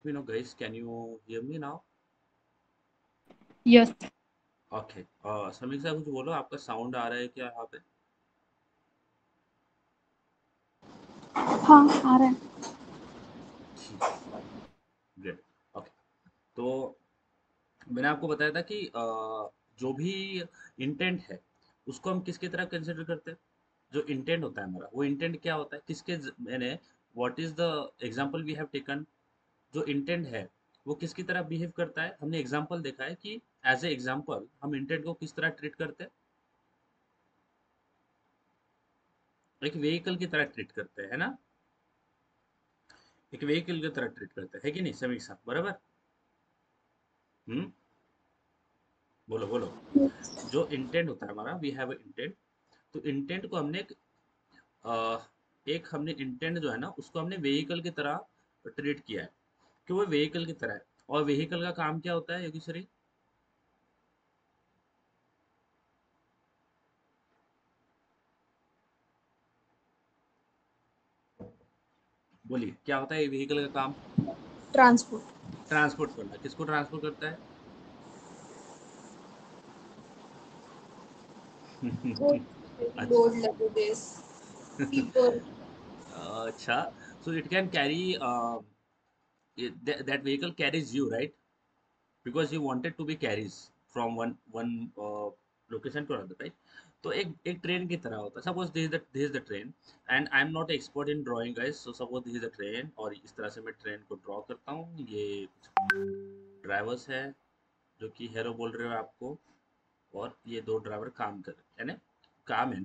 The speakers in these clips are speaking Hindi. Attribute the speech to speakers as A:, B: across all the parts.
A: Guys, can you hear me now?
B: Yes.
A: Okay. समीक्षा कुछ बोलो, आपका साउंड आ रहा है क्या यहाँ पे?
B: हाँ आ रहा है।
A: ठीक है, फाइन, ग्रेट। ओके। तो मैंने आपको बताया था कि जो भी इंटेंट है उसको हम किसकी तरह कंसिडर करते हैं। जो इंटेंट होता है हमारा, वो इंटेंट क्या होता है, मैंने what is the example we have taken. जो इंटेंट है वो किसकी तरह बिहेव करता है, हमने एग्जांपल देखा है कि एज ए एग्जांपल हम इंटेंट को किस तरह ट्रीट करते हैं। एक व्हीकल की तरह ट्रीट करते हैं, है ना। एक व्हीकल की तरह ट्रीट करते हैं, है कि नहीं समीक्षा, बराबर? हम्म। बोलो बोलो। जो इंटेंट होता है हमारा, वी हैव इंटेंट। तो इंटेंट को हमने एक हमने इंटेंट जो है ना उसको हमने व्हीकल की तरह ट्रीट किया है कि वो व्हीकल की तरह है। और व्हीकल का काम क्या होता है योगी सरी? बोलिए, क्या होता है व्हीकल का काम?
B: ट्रांसपोर्ट।
A: ट्रांसपोर्ट करना। किसको ट्रांसपोर्ट करता है? अच्छा।
B: Load luggages people.
A: अच्छा। So it can carry that vehicle carries you, right? Because you wanted to be carries from one location to another, right? तो एक ट्रेन की तरह होता है। Suppose this is the train and I am not expert in drawing guys. So suppose this is the train और इस तरह से मैं ट्रेन को ड्रॉ करता हूँ। ये ड्राइवर्स है जो कि हेरो बोल रहे हो आपको, और ये दो ड्राइवर काम कर रहे हैं, यानी काम है,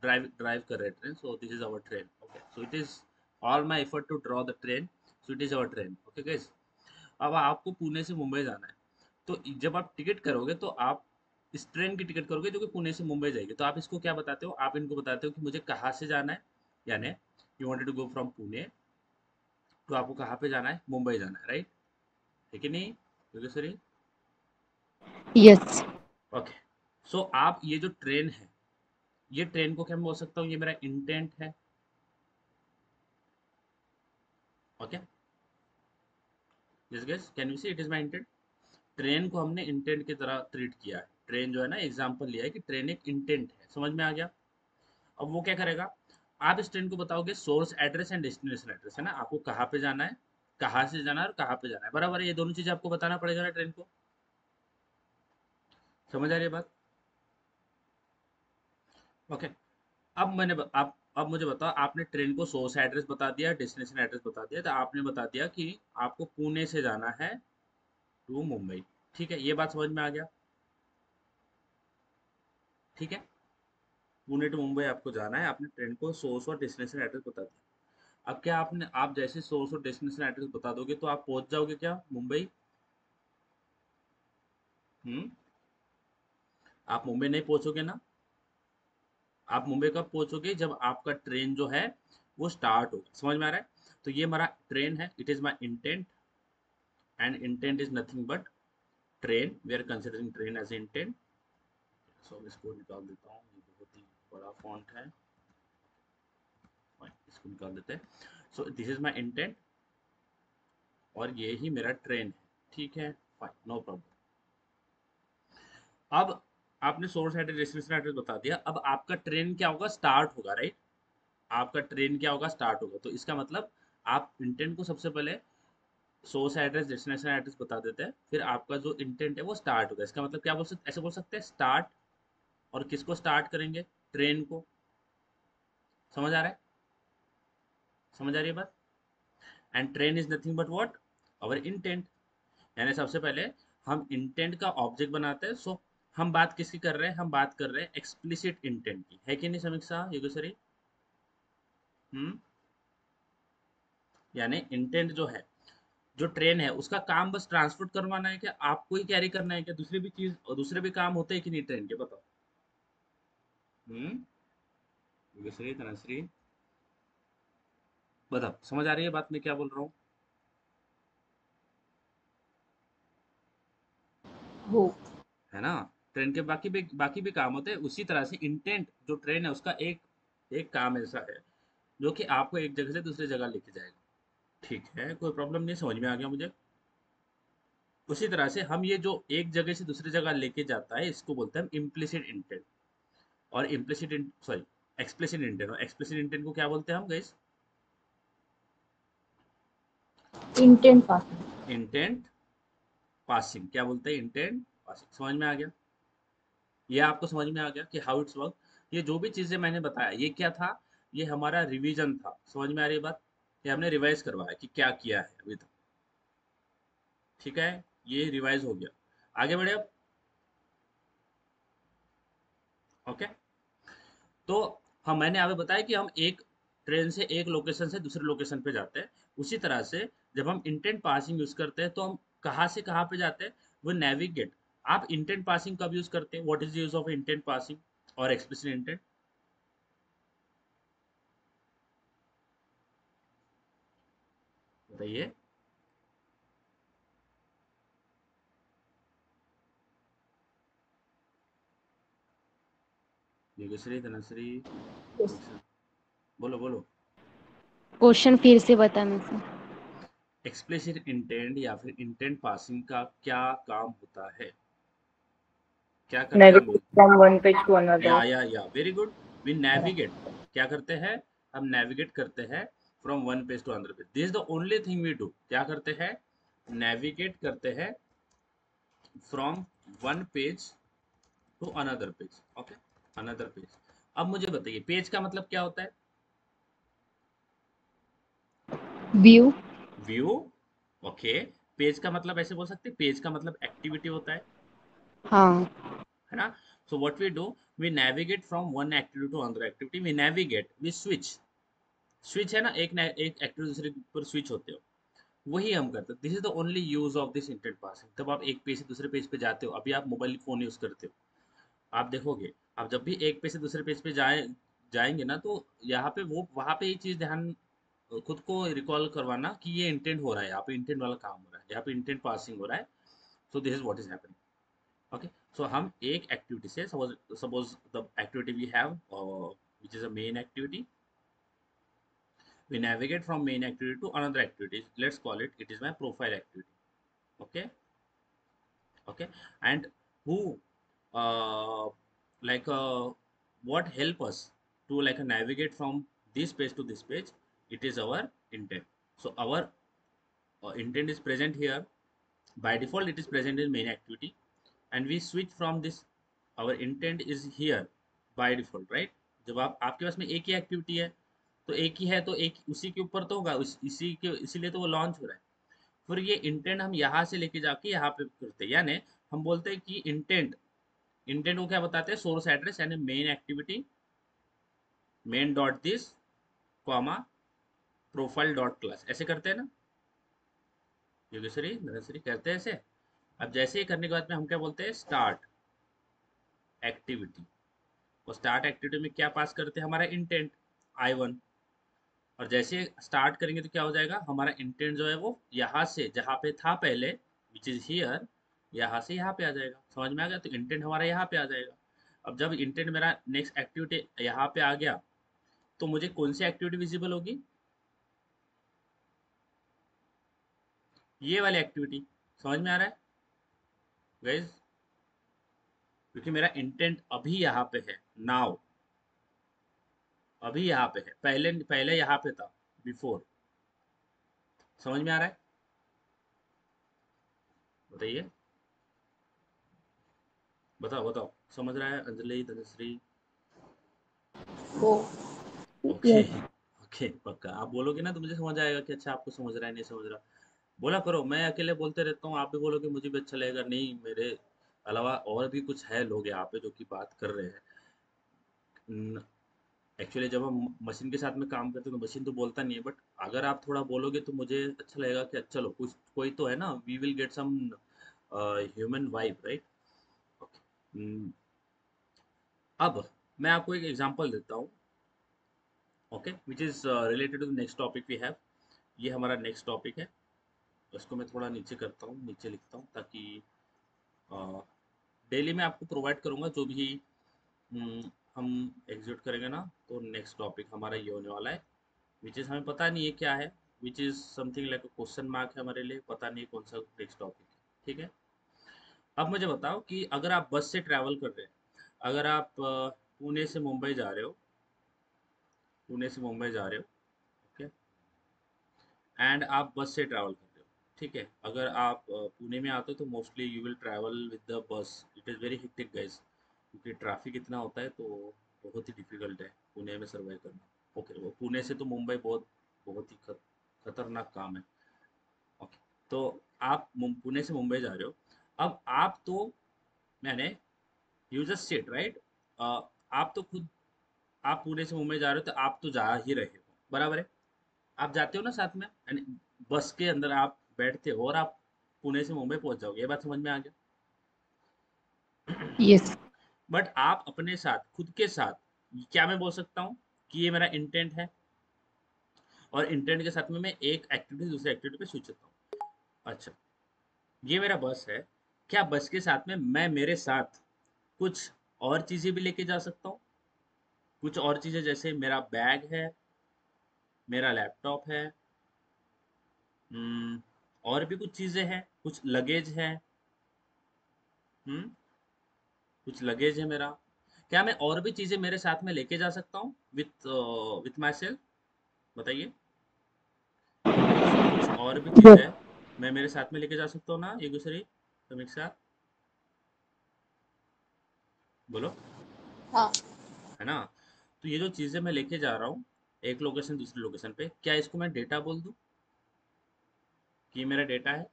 A: ड्राइव ड्राइव कर रहे हैं train. So this is our train. Okay, so it is all my effort to draw the train. So it is our train. Okay guys. अब आपको पुणे से मुंबई जाना है। तो जब आप टिकट करोगे तो आप इस ट्रेन की टिकट करोगे जो कि पुणे से मुंबई जाएगी। तो आप इसको क्या बताते हो? आप इनको बताते हो कि मुझे कहाँ से जाना है, यानी you wanted to go from Pune, तो आपको कहाँ पे जाना है? मुंबई जाना है, राइट? है कि नहीं योगेश्वरी?
B: यस।
A: ओके। सो आप ये जो ट्रेन है, ये ट्रेन को क्या मैं बोल सकता हूँ, ये मेरा इंटेंट है। Okay, yes guys, can you see it is my intent. Train को हमने इंटेंट की तरह ट्रीट किया है। ट्रेन जो है ना, एग्जांपल लिया है कि ट्रेन एक इंटेंट है। समझ में आ गया? अब वो क्या करेगा, आप इस ट्रेन को बताओगे source address and destination address, है ना। आपको कहाँ पे जाना है, कहाँ से जाना है और कहाँ पे जाना है, बराबर है। ये दोनों चीजें आपको बताना पड़ेगा ना ट्रेन को। समझ आ रही है बात? ओके। आप अब मुझे बताओ, आपने ट्रेन को सोर्स एड्रेस बता दिया, डेस्टिनेशन एड्रेस बता दिया, तो आपने बता दिया कि आपको पुणे से जाना है टू मुंबई। ठीक है, ये बात समझ में आ गया? ठीक है, पुणे टू मुंबई आपको जाना है, आपने ट्रेन को सोर्स और डेस्टिनेशन एड्रेस बता दिया। अब क्या आपने, आप जैसे सोर्स और डेस्टिनेशन एड्रेस बता दोगे तो आप पहुंच जाओगे क्या मुंबई? हम्म। आप मुंबई नहीं पहुंचोगे ना। आप मुंबई कब पहुंचोगे? जब आपका ट्रेन जो है वो स्टार्ट होगा। समझ में आ रहा है? तो ये हमारा ट्रेन है, it is my intent, and intent is nothing but train. We are considering train as intent. So इसको निकाल देता हूँ, ये बहुत ही बड़ा फॉन्ट है। Fine, इसको निकाल देते हैं। सो दिस इज माई इंटेंट और ये ही मेरा ट्रेन है। ठीक है, फाइन, नो प्रॉब्लम। अब आपने सोर्स एड्रेस डेस्टिनेशन एड्रेस बता दिया। अब आपका ट्रेन क्या होगा? स्टार्ट होगा, राइट? आपका ट्रेन क्या होगा? स्टार्ट होगा। तो इसका मतलब आप इंटेंट को सबसे पहले सोर्स एड्रेस डेस्टिनेशन एड्रेस बता देते हैं, फिर आपका जो इंटेंट है वो स्टार्ट होगा। इसका मतलब क्या बोल सकते, ऐसे बोल सकते हैं स्टार्ट। और किसको स्टार्ट करेंगे? ट्रेन को। समझ आ रहा है? समझ आ रही है बात? And train is nothing but what, our intent. यानी सबसे पहले हम इंटेंट का ऑब्जेक्ट बनाते हैं। सो हम बात किसकी कर रहे हैं? हम बात कर रहे हैं एक्सप्लिसिट इंटेंट की, है कि नहीं समीक्षा योगेश्वरी? हम्म। यानी इंटेंट जो है, जो ट्रेन है उसका काम बस ट्रांसपोर्ट करवाना है क्या? आपको ही कैरी करना है क्या? दूसरी भी चीज और दूसरे भी काम होते हैं कि नहीं ट्रेन के, बताओ। हम्म। योगेश्वरी, तनश्री, बताओ, समझ आ रही है बात मैं क्या बोल रहा हूँ?
B: हो।
A: है ना। ट्रेन के बाकी भी काम होते हैं। उसी तरह से इंटेंट जो ट्रेन है उसका एक एक काम ऐसा है जो कि आपको एक जगह से दूसरी जगह लेके जाएगा। ठीक है, कोई प्रॉब्लम नहीं, समझ में आ गया मुझे। उसी तरह से हम ये जो एक जगह से दूसरी जगह लेके जाता है इसको बोलते हैं हम इम्प्लिसिट इंटेंट। और इम्प्लिसिट सॉरी, एक्सप्लिसिट इंटेंट। और एक्सप्लिसिट इंटेंट को क्या बोलते हैं हम guys?
B: Intent passing.
A: Intent passing. क्या बोलते हैं? Intent passing. समझ में आ गया? ये आपको समझ में आ गया कि हाउ इट्स वर्क? ये जो भी चीजें मैंने बताया ये क्या था? ये हमारा रिवीजन था। समझ में आ रही है बात? ये हमने रिवाइज करवाया कि क्या किया है अभी तक। ठीक है, ये रिवाइज हो गया। आगे बढ़े अब। ओके। तो हम, मैंने अभी बताया कि हम एक ट्रेन से एक लोकेशन से दूसरे लोकेशन पे जाते हैं। उसी तरह से जब हम इंटेंट पासिंग यूज करते हैं तो हम कहाँ से कहाँ पे जाते हैं? वो नेविगेट। आप इंटेंट पासिंग कब यूज करते हैं? What is the use of intent passing और एक्सप्लिसिट इंटेंट? बताइए। योगेश्वरी, धनश्री,
B: यस।
A: बोलो बोलो।
C: क्वेश्चन फिर से बताना सर।
A: एक्सप्लिसिट इंटेंट या फिर इंटेंट पासिंग का क्या काम होता है? क्या करते हैं हम?
D: Navigate from one page to another.
A: Yeah very good. We navigate. क्या करते हैं? हम नेविगेट करते हैं from one page to another page. This is the only thing we do. क्या करते हैं? नेविगेट करते हैं from one page to another page. Okay, another page. अब मुझे बताइए पेज का मतलब क्या होता है?
C: व्यू।
A: व्यू। ओके। पेज का मतलब ऐसे बोल सकते हैं, पेज का मतलब एक्टिविटी होता
C: हाँ।
A: है ना? So what we do, we navigate from one activity to another activity. We navigate, we switch. Switch है ना, एक एक एक्टिविटी दूसरे पर स्विच होते हो, वही हम करते हैं। This is the only use of this intent passing. तब आप एक पेज से दूसरे पेज पे जाते हो। अभी आप मोबाइल फोन यूज करते हो, आप देखोगे, आप जब भी एक पेज से दूसरे पेज पे जाएंगे ना, तो यहाँ पे वो वहाँ पे ये चीज ध्यान, खुद को रिकॉल करवाना कि ये इंटेंट हो रहा है, यहाँ पे इंटेंट वाला काम हो रहा है, यहाँ पे इंटेंट पासिंग हो रहा है। So this is what is happening. Okay. So हम एक एक्टिविटी से, suppose suppose the activity we have which is a main activity, we navigate from main activity to another activity. Let's call it, it is my profile activity. Okay. Okay. And who uh, like what help us to like navigate from this page to this page? It is our intent. So our intent is present here. By default it is present in main activity, and we switch from this, our intent is here by default, right? जब आप, आपके पास में एक ही एक्टिविटी है, तो एक ही है तो एक उसी के ऊपर तो होगा, इसी के, इसीलिए तो वो लॉन्च हो रहा है। फिर ये इंटेंट हम यहाँ से लेके जाके यहाँ पे करते हैं, यानी हम बोलते हैं कि इंटेंट, इंटेंट को क्या बताते हैं? सोर्स एड्रेस, यानी main activity, main dot this, comma, profile dot class. ऐसे करते हैं ना योगेश्वरी, नरेश्वरी, करते हैं ऐसे। अब जैसे ही करने के बाद में हम क्या बोलते हैं? Start activity. और स्टार्ट एक्टिविटी में क्या पास करते हैं? हमारा इंटेंट I1। और जैसे स्टार्ट करेंगे तो क्या हो जाएगा? हमारा इंटेंट जो है वो यहाँ से जहाँ पे था पहले, विच इज हियर, यहाँ से यहाँ पे आ जाएगा। समझ में आ गया? तो इंटेंट हमारा यहाँ पे आ जाएगा। अब जब इंटेंट मेरा नेक्स्ट एक्टिविटी यहाँ पे आ गया, तो मुझे कौन सी एक्टिविटी विजिबल होगी? ये वाली एक्टिविटी। समझ में आ रहा है गाइज? क्योंकि मेरा इंटेंट अभी यहाँ पे है, नाउ, अभी यहाँ पे है, पहले पहले यहाँ पे था, बिफोर। समझ में आ रहा है? बताइए, बताओ बताओ, समझ रहा है अंजलि, धनश्री?
B: ओ।
A: ओके।
B: यस।
A: ओके, पक्का आप बोलोगे ना तो मुझे समझ आएगा कि अच्छा आपको समझ रहा है, नहीं समझ रहा। बोला करो, मैं अकेले बोलते रहता हूँ, आप भी बोलोगे मुझे भी अच्छा लगेगा। नहीं, मेरे अलावा और भी कुछ है लोग यहाँ पे जो कि बात कर रहे हैं। एक्चुअली जब हम मशीन के साथ में काम करते हैं तो मशीन तो बोलता नहीं है, बट अगर आप थोड़ा बोलोगे तो मुझे अच्छा लगेगा कि चलो कुछ कोई तो है ना, we will get some human vibe, right? अब मैं आपको एक एग्जांपल देता हूँ। Okay, which is related to the next topic we have. ये हमारा नेक्स्ट टॉपिक है। उसको मैं थोड़ा नीचे करता हूँ, नीचे लिखता हूँ, ताकि डेली मैं आपको प्रोवाइड करूँगा जो भी हम एग्जीक्यूट करेंगे ना, तो नेक्स्ट टॉपिक हमारा ये होने वाला है, विच इज़ हमें पता नहीं है क्या है, which is something like question mark है हमारे लिए, पता नहीं कौन सा नेक्स्ट टॉपिक है। ठीक है, अब मुझे बताओ कि अगर आप बस से ट्रैवल कर रहे हैं, अगर आप पुणे से मुंबई जा रहे हो, पुणे से मुंबई जा रहे हो, ओके, एंड आप बस से ट्रैवल कर रहे हो। ठीक है, अगर आप पुणे में आते हो तो mostly you will travel with the bus. It is very hectic guys, क्योंकि ट्रैफिक इतना होता है तो बहुत ही डिफिकल्ट है पुणे में सर्वाइव करना। ओके, वो पुणे से तो मुंबई बहुत बहुत ही खतरनाक काम है। ओके, तो आप पुणे से मुंबई जा रहे हो। अब आप तो मैंने यू जस्ट सेड राइट, आप तो खुद, आप पुणे से मुंबई जा रहे हो तो आप तो जा ही रहे हो, बराबर है। आप जाते हो ना साथ में, यानी बस के अंदर आप बैठते हो और आप पुणे से मुंबई पहुंच जाओगे, ये बात समझ में आ गया।
C: यस।
A: बट आप अपने साथ, खुद के साथ, क्या मैं बोल सकता हूँ कि ये मेरा इंटेंट है, और इंटेंट के साथ में मैं एक एक्टिविटी दूसरी एक्टिविटी पे स्विच होता हूँ। अच्छा, ये मेरा बस है, क्या बस के साथ में मैं मेरे साथ कुछ और चीजें भी लेके जा सकता हूँ? कुछ और चीजें जैसे मेरा बैग है, मेरा लैपटॉप है, हम्म, और भी कुछ चीजें हैं, कुछ लगेज है, हम्म, कुछ लगेज है मेरा। क्या मैं और भी चीजें मेरे साथ में लेके जा सकता हूँ विथ विथ माई सेल्फ? बताइए, कुछ और भी चीज
C: यस।
A: है मैं मेरे साथ में लेके जा सकता हूँ ना ये दूसरी समीक्षा? बोलो,
B: हाँ।
A: है ना? तो ये जो चीजें मैं लेके जा रहा हूँ एक लोकेशन दूसरी लोकेशन पे, क्या इसको मैं डेटा बोल दूँ कि ये मेरा डेटा है?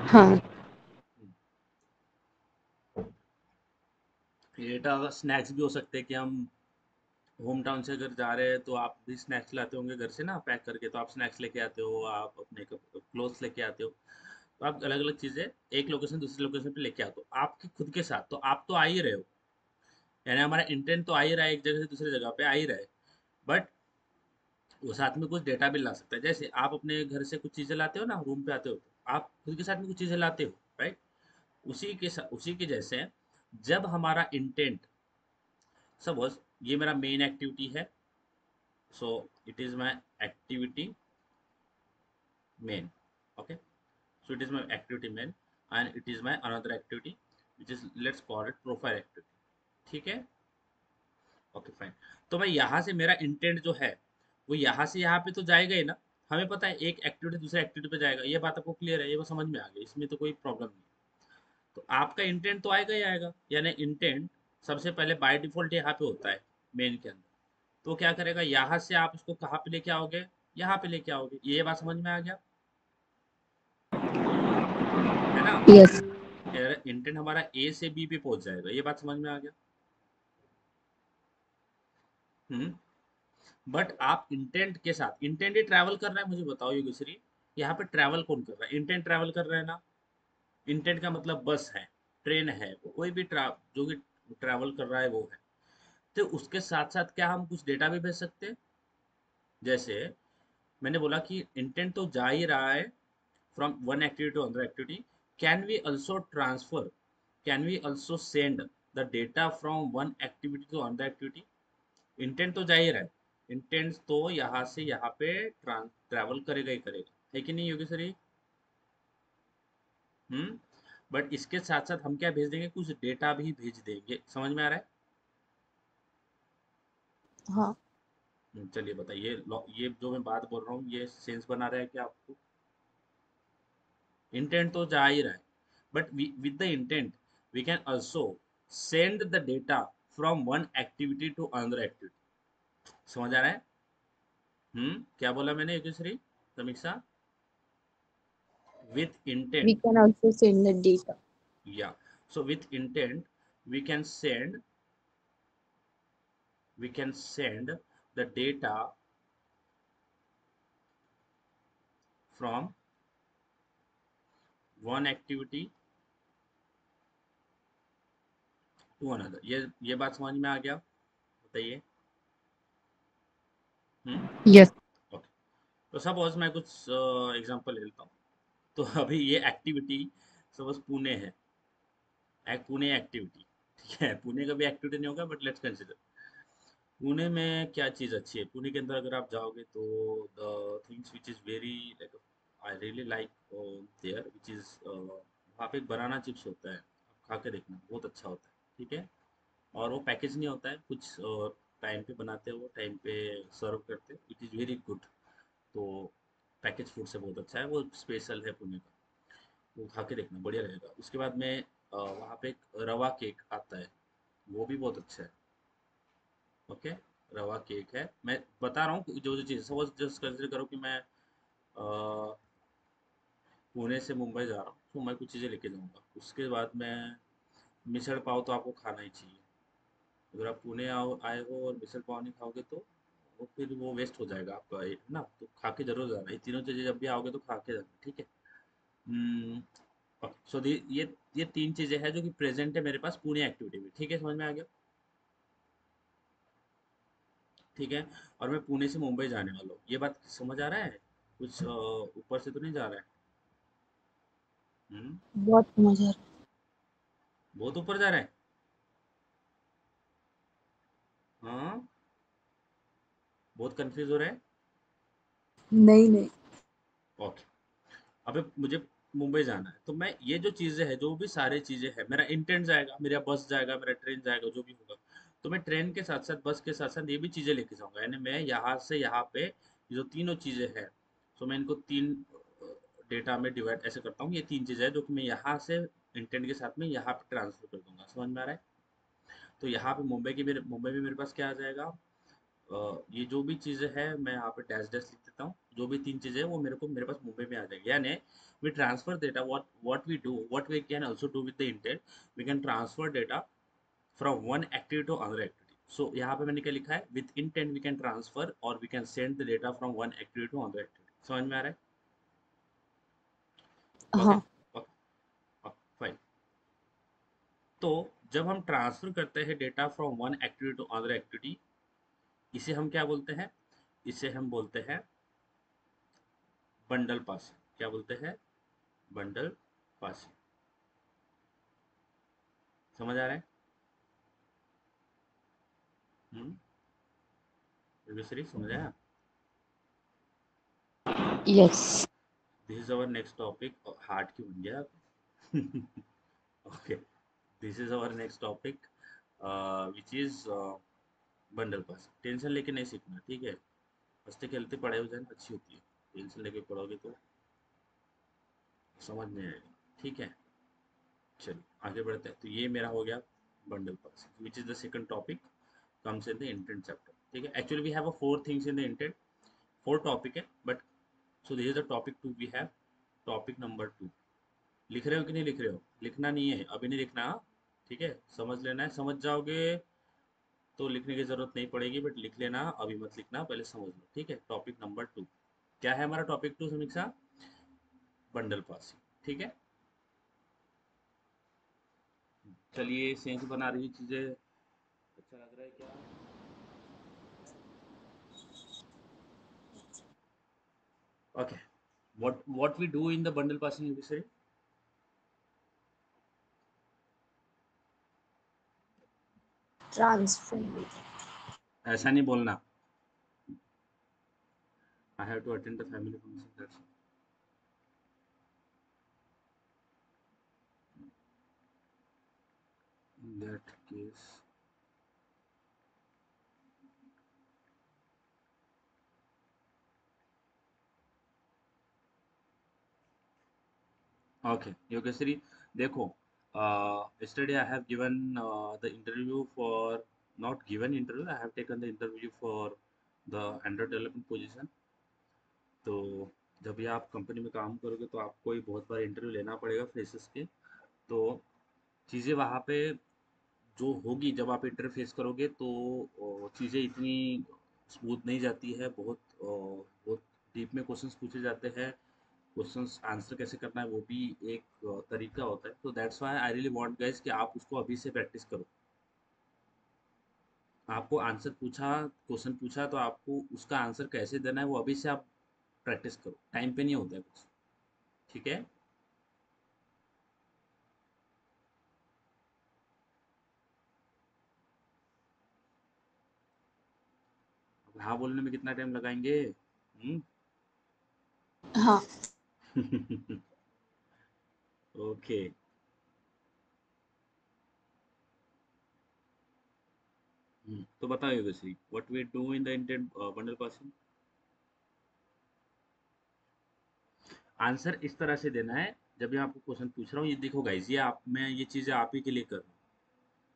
C: हाँ।
A: ये डेटा स्नैक्स भी हो सकते हैं कि हम होम टाउन से अगर जा रहे हैं तो आप भी स्नैक्स लाते होंगे घर से ना पैक करके, तो आप स्नैक्स लेके आते हो, आप अपने क्लोथ्स लेके आते हो, तो आप अलग अलग चीजें एक लोकेशन दूसरी लोकेशन पे लेके आते हो आपके खुद के साथ, तो आप तो आ ही रहे हो, यानी हमारा इंटेंट तो आ ही रहा है, एक जगह से दूसरी जगह पे आ ही रहा है। बट वो साथ में कुछ डेटा भी ला सकता है, जैसे आप अपने घर से कुछ चीजें लाते हो ना, रूम पे आते हो तो आप खुद के साथ में कुछ चीजें लाते हो, राइट? उसी के जैसे जब हमारा इंटेंट, सपोज ये मेरा मेन एक्टिविटी है, सो it is my activity main, okay, so it is my activity main and it is my another activity which is, let's call it profile activity। ठीक है, ओके फाइन। तो मैं यहाँ से मेरा इंटेंट जो है वो यहाँ से यहाँ पे तो जाएगा ही ना, हमें पता है एक एक्टिविटी दूसरे एक्टिविटी पे जाएगा, ये बात आपको क्लियर है, ये वो समझ में आ गई, इसमें तो कोई प्रॉब्लम नहीं। तो आपका इंटेंट तो आएगा ही आएगा, यानी इंटेंट सबसे पहले बाय डिफॉल्ट यहाँ पे होता है मेन के अंदर, तो क्या करेगा, यहाँ से आप उसको कहाँ पे लेके आओगे, यहाँ पे लेके आओगे, ये बात समझ में आ गया, है ना?
C: यस।
A: इंटेंट हमारा ए से बी पे पहुंच जाएगा, ये बात समझ में आ गया। हम्म, बट आप इंटेंट के साथ, इंटेंट ही ट्रैवल कर रहा है, मुझे बताओ योगेश्वरी, यहाँ पे ट्रैवल कौन कर रहा है? इंटेंट ट्रैवल कर रहा है ना। इंटेंट का मतलब बस है, ट्रेन है, कोई भी जो भी ट्रैवल कर रहा है वो है। तो उसके साथ साथ क्या हम कुछ डेटा भी भेज सकते हैं? जैसे मैंने बोला कि इंटेंट तो जा ही रहा है from one activity to other activity, can we also transfer, can we also send the data from one activity to other activity? Intent तो जा ही रहा है, इंटेंट तो यहाँ से यहाँ पे ट्रैवल करेगा ही करेगा, है कि नहीं योगेश्वरी? हम्म, बट इसके साथ साथ हम क्या भेज देंगे, कुछ डेटा भी भेज देंगे, समझ में आ रहा है?
B: हाँ।
A: चलिए बताइए, ये जो मैं बात बोल रहा हूँ ये सेंस बना रहा है क्या आपको? इंटेंट तो जा ही रहा है, but with the intent we can also send the data from one activity to another activity. समझ आ रहा है? क्या बोला मैंने Yogeshwari, Samiksha? With
B: We
A: intent,
B: can also send the data.
A: yeah, so with intent we can send the data from one activity to another। ये बात समझ में आ गया? बताइए। हम्म,
C: यस।
A: ओके, तो सपोज मैं कुछ एग्जांपल ले लेता हूँ। तो अभी ये एक्टिविटी सपोज पुणे है, एक पुणे एक्टिविटी, ठीक है, पुणे का भी एक्टिविटी नहीं होगा बट लेट्स कंसिडर। पुणे में क्या चीज़ अच्छी है? पुणे के अंदर अगर आप जाओगे तो the things which is very like I really like there which is वहाँ पे एक बनाना चिप्स होता है, आप खा के देखना, बहुत अच्छा होता है। ठीक है, और वो पैकेज नहीं होता है कुछ, टाइम पे बनाते हैं, वो टाइम पे सर्व करते हैं, इट इज़ वेरी गुड। तो पैकेज फूड से बहुत अच्छा है, वो स्पेशल है पुणे का, वो खा के देखना बढ़िया रहेगा। उसके बाद में वहाँ पे एक रवा केक आता है, वो भी बहुत अच्छा है। ओके, रवा केक है, मैं बता रहा हूँ जो जो चीज़, सपोज जस्ट कंसिडर करो कि मैं पुणे से मुंबई जा रहा हूँ, तो मैं कुछ चीज़ें लेके जाऊँगा। उसके बाद मैं मिसल पाव तो आपको खाना ही चाहिए। अगर आप पुणे आओ आए हो और मिसल पाव नहीं खाओगे तो वो फिर वो वेस्ट हो जाएगा आपका, है ना? तो खा के जरूर जाना, ये तीनों चीज़ें जब भी आओगे तो खा के जाना, ठीक है? सो ये तीन चीज़ें हैं जो कि प्रेजेंट है मेरे पास पुणे एक्टिविटी में, ठीक है? समझ में आ गया? ठीक है, और मैं पुणे से मुंबई जाने वाला हूँ, ये बात समझ आ रहा है? कुछ ऊपर से तो नहीं जा रहा है? हम्म।
B: बहुत मजा आ रहा
A: बहुत ऊपर जा रहा है। हाँ, बहुत कंफ्यूज हो रहा है।
B: है। नहीं नहीं।
A: ओके, अबे मुझे मुंबई जाना है, तो मैं ये जो चीज़ें हैं, जो भी सारी चीज़ें हैं, मेरा इंटेंट जाएगा, मेरा बस जाएगा, मेरा ट्रेन जाएगा, जो भी होगा, तो मैं ट्रेन के साथ साथ बस के साथ साथ ये भी चीज़ें लेके जाऊंगा, यानी मैं यहाँ से यहाँ पे ये जो तीनों चीज़ें हैं, तो मैं इनको तीन डेटा में डिवाइड ऐसे करता हूँ, ये तीन चीज़ें हैं जो कि मैं यहाँ से इंटेंट के साथ में यहाँ पे ट्रांसफर कर दूंगा। समझ में आ रहा है? तो यहाँ पे मुंबई में मेरे पास क्या आ जाएगा? ये जो भी चीज़ें हैं मैं यहाँ पे डैश डैश लिख देता हूँ, जो भी तीन चीज़ें हैं वो मेरे पास मुंबई में आ जाएगी, यानी we transfer data, what we can also do with the intent, we can transfer data from one activity to other activity. So यहाँ पे मैंने क्या लिखा है? With intent we can transfer or we can send the data from one activity to other activity. समझ में आ रहा है? ओके,
B: हाँ।
A: फाइन। तो जब हम ट्रांसफर करते हैं data from one activity to other activity, इसे हम क्या बोलते हैं? इसे हम बोलते हैं बंडल पासिंग। क्या बोलते हैं? Bundle passing. समझ आ रहा है? हम्म, योगेश्वरी समझ आया?
C: Yes.
A: This is our next topic. Hard क्यों बन गया आप? Okay, this is our next topic which is bundle passing. Tension लेके नहीं सीखना, ठीक है? हंसते खेलते पढ़ाई हो जाए ना, अच्छी होती है। टेंशन लेके पढ़ोगे तो समझ नहीं आएगा, ठीक है? चलिए आगे बढ़ते हैं। तो ये मेरा हो गया bundle passing which is the second topic comes in the intent chapter। ठीक है, actually we have a four things in the intent, four topic है, but so this is the topic two we have. Topic number two, लिख रहे हो कि नहीं लिख रहे हो? लिखना नहीं है, अभी नहीं लिखना, हाँ? ठीक है, समझ लेना है, समझ जाओगे तो लिखने की जरूरत नहीं पड़ेगी, बट लिख लेना, अभी मत लिखना, पहले समझ लो, ठीक है? टॉपिक नंबर टू, क्या है हमारा टॉपिक टू समीक्षा? बंडल पासिंग, ठीक है? चलिए, सेंस बना रही चीजें, अच्छा लग रहा है क्या? Okay, what we do in the bundle passing विषय?
B: ट्रांसफर।
A: ऐसा नहीं बोलना, I have to attend the family function, that's in that case। Okay, Yogeshri, देखो, yesterday I have given the interview for, not given interview, I have taken the interview for the Android development position। तो जब भी आप कंपनी में काम करोगे तो आपको ही बहुत बार इंटरव्यू लेना पड़ेगा फ्रेशर्स के। तो चीज़ें वहाँ पे जो होगी जब आप इंटरफेस करोगे, तो चीज़ें इतनी स्मूथ नहीं जाती है, बहुत डीप में क्वेश्चंस पूछे जाते हैं। क्वेश्चंस आंसर कैसे करना है वो भी एक तरीका होता है। तो that's why I really want guys कि आप उसको अभी से प्रैक्टिस करो। आपको आंसर पूछा, क्वेश्चन पूछा, तो आपको उसका आंसर कैसे देना है वो अभी से आप प्रैक्टिस करो, टाइम पे नहीं होता है कुछ, ठीक है? हाँ बोलने में कितना टाइम लगाएंगे?
B: हाँ।
A: ओके। तो बताओ Yogeshwari, what we do in the intent bundle passing? Answer इस तरह से देना है। जब मैं आपको क्वेश्चन पूछ रहा हूँ, ये देखो गाइस, ये आप मैं ये चीजें आप ही के लिए कर रहा हूँ।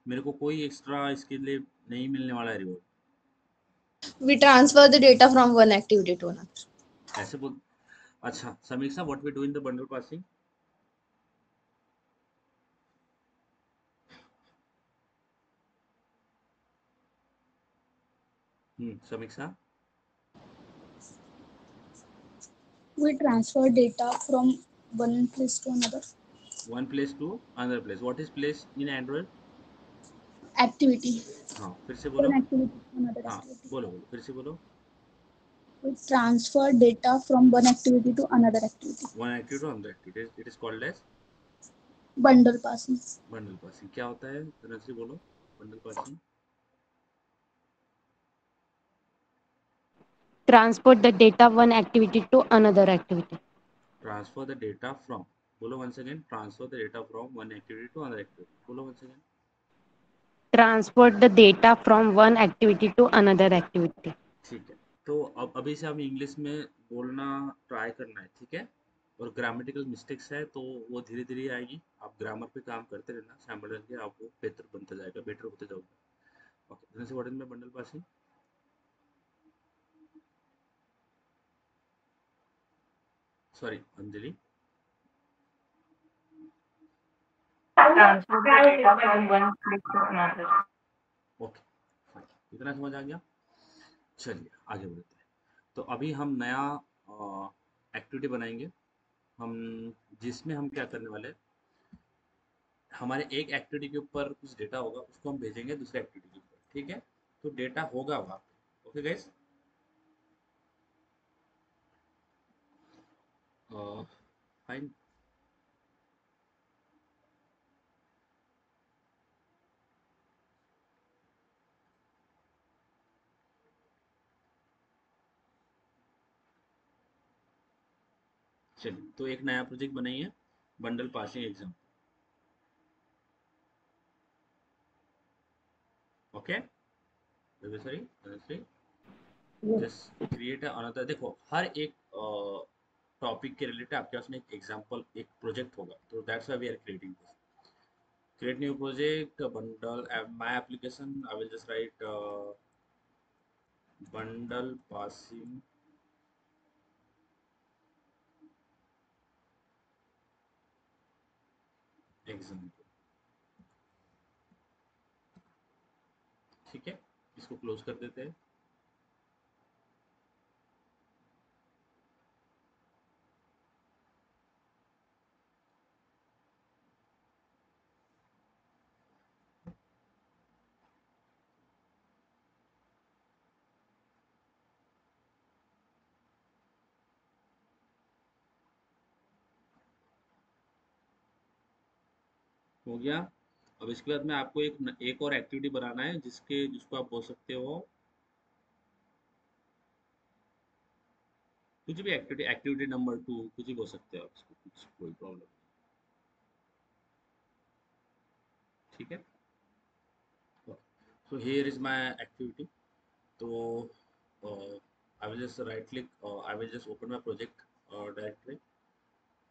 A: मेरे को कोई एक्स्ट्रा इसके लिए नहीं मिलने वाला है reward.
B: We transfer the data from one activity to another.
A: ऐसे बोल। अच्छा Samiksha, what we do in the bundle passing? Samiksha.
B: We transfer data from one place to another.
A: One place to another place. What is place in Android?
B: Activity.
A: हाँ फिर से
B: One
A: बोलो।
B: activity to another
A: हाँ
B: activity.
A: बोलो बोलो, फिर से बोलो।
B: We transfer data from one activity to another activity.
A: One activity to another activity, it is called as
B: Bundle passing.
A: Bundle passing. क्या होता है धनश्री, बोलो। Bundle passing.
C: Transport the data one activity to another activity.
A: Transfer the data from, बोलो once again, transfer the data from one activity to another activity, बोलो once again.
C: Transport the data from one activity to another activity.
A: ठीक है। तो अब अभी से हम इंग्लिश में बोलना ट्राई करना है, ठीक है? और ग्रामेटिकल मिस्टेक्स है तो वो धीरे धीरे आएगी। आप ग्रामर पे काम करते रहना, सैम्पल करके आप वो बेहतर बनता जाएगा, बेटर होते जाओगे। ओके, जैसे what is my bundle passing? Sorry Anjali.
D: Transfer the data from one place to another.
A: Okay fine, इतना समझ आ गया। चलिए आगे बढ़ते हैं। तो अभी हम नया एक्टिविटी बनाएंगे, हम जिसमें हम क्या करने वाले हैं, हमारे एक एक्टिविटी के ऊपर कुछ डेटा होगा, उसको हम भेजेंगे दूसरे एक्टिविटी के ऊपर, ठीक है? तो डेटा होगा वहाँ पे। Okay guys, fine. चलिए, तो एक नया प्रोजेक्ट बनाइए, bundle passing exam. Okay sorry sorry, just create another. देखो हर एक टॉपिक के रिलेटेड आपके पास में एक एग्जांपल, एक प्रोजेक्ट होगा, तो that's why we are creating this. Create new project, bundle, my application. I will just write bundle passing example. ठीक है, इसको क्लोज कर देते हैं। हो गया। अब इसके बाद में आपको एक और एक्टिविटी बनाना है, जिसको आप बोल सकते हो कुछ भी एक्टिविटी, एक्टिविटी नंबर 2, कुछ भी बोल सकते हो आप इसको, कुछ कोई प्रॉब्लम। ठीक है, so here is my activity. तो I will just right click, I will just open my project directly,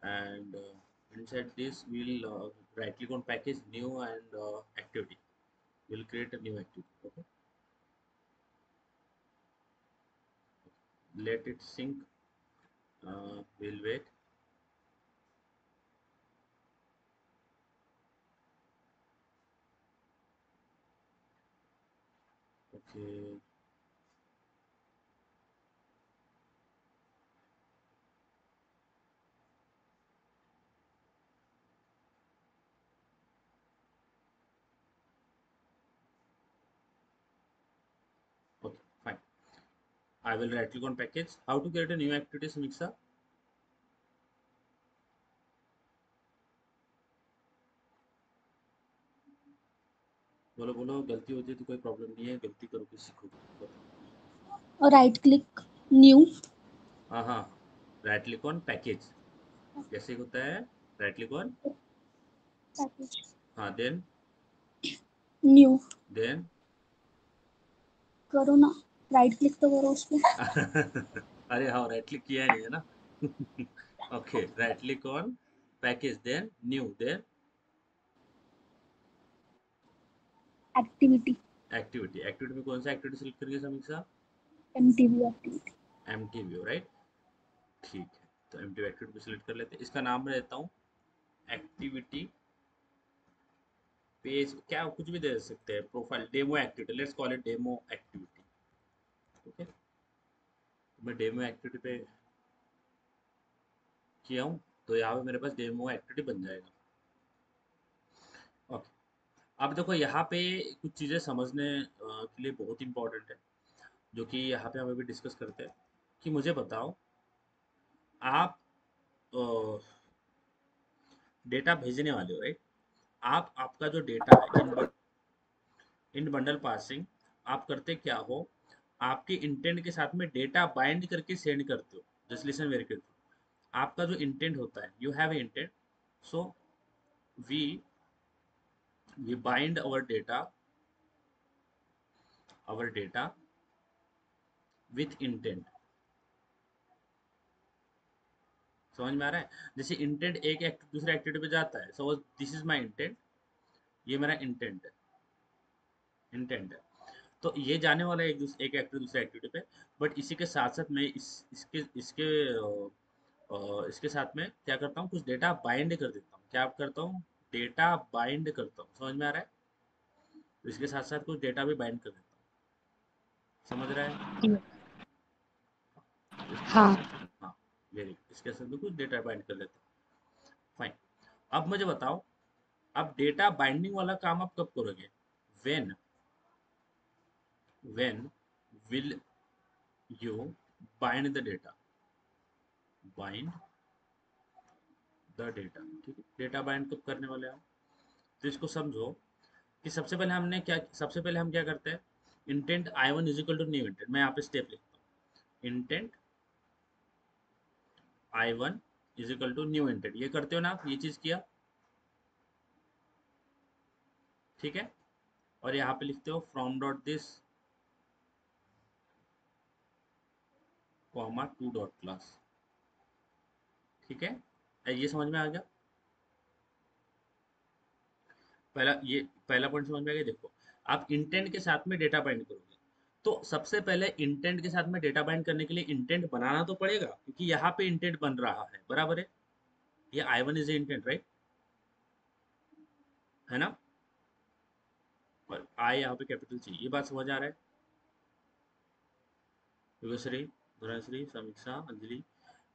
A: and inside this we'll right click on package, new, and activity. We'll create a new activity. Okay, let it sync. We'll wait. Okay, okay, fine. I will right click on package. How to create a new activity, Samiksha? बोलो बोलो, गलती होती है तो कोई प्रॉब्लम नहीं है, गलती करो कि सीखोगे, बताओ।
B: राइट क्लिक न्यू
A: हाँ हाँ, राइट क्लिक ऑन पैकेज, कैसे होता है, राइट क्लिक ऑन, हाँ देन,
B: न्यू
A: देन
B: करो ना, राइट क्लिक तो करो उस पे।
A: अरे हाँ, राइट क्लिक किया ही नहीं है ना। Okay, right click on package, then new, then
B: activity
A: activity. Activity में कौन सा एक्टिविटी सिलेक्ट करिए समीक्षा?
B: MTV activity.
A: Empty view, right. ठीक है, तो एम्प्टी एक्टिविटी सिलेक्ट कर लेते हैं। इसका नाम मैं देता हूँ एक्टिविटी पेज, क्या कुछ भी दे सकते हैं, profile demo activity, let's call it demo activity. Okay, तो मैं डेमो एक्टिविटी पे किया हूँ, तो यहाँ पे मेरे पास डेमो एक्टिविटी बन जाएगा। ओके, अब देखो यहाँ पे कुछ चीज़ें समझने के लिए बहुत इंपॉर्टेंट है, जो कि यहाँ पे हम अभी डिस्कस करते हैं। कि मुझे बताओ, आप डेटा भेजने वाले हो, राइट? आप आपका जो डेटा है इन बंडल पासिंग, आप करते क्या हो, आपके इंटेंट के साथ में डेटा बाइंड करके सेंड करते हो। Just listen very careful. आपका जो इंटेंट होता है, you have intent, so we we bind our data with intent। समझ में आ रहा है? जैसे इंटेंट दूसरे एक्टिविटी पे जाता है, so this is my intent, ये मेरा इंटेंट है। तो ये जाने वाला है एक एक्टिविटी दूसरे एक्टिविटी पे। बट इसी के साथ साथ मैं इसके साथ में क्या करता हूँ, कुछ डेटा बाइंड कर देता हूँ। क्या करता हूँ? डेटा बाइंड करता हूँ। समझ में आ रहा है? तो इसके साथ साथ कुछ डेटा भी बाइंड कर देता हूँ। समझ रहा है? इसके साथ
C: हाँ।
A: साथ, हाँ, वेरी, इसके साथ में कुछ डेटा बाइंड कर देता हूँ। फाइन। अब मुझे बताओ, अब डेटा बाइंडिंग वाला काम आप कब करोगे? When when will you bind the data, bind the data. ठीक है, डेटा बाइंड कब करने वाले हैं हम? तो इसको समझो कि सबसे पहले हम क्या करते हैं, intent I one is equal to new intent. मैं यहाँ पे स्टेप लिखता हूँ, intent I one is equal to new intent. ये करते हो ना आप, ये चीज किया, ठीक है। और यहाँ पे लिखते हो from dot this comma two dot class. ठीक है, ये समझ में आ गया? पहला पॉइंट समझ में आ गया। देखो, आप इंटेंट के साथ में डेटा बाइंड करोगे, तो सबसे पहले इंटेंट के साथ में डेटा बाइंड करने के लिए इंटेंट बनाना तो पड़ेगा, क्योंकि यहाँ पे इंटेंट बन रहा है, बराबर है? ये आई वन इज इंटेंट, राइट? है ना? और आई यहाँ पे कैपिटल चाहिए। ये बात समझ आ रहा है? योगश्री, धुराश्री, समीक्षा, अंजलि,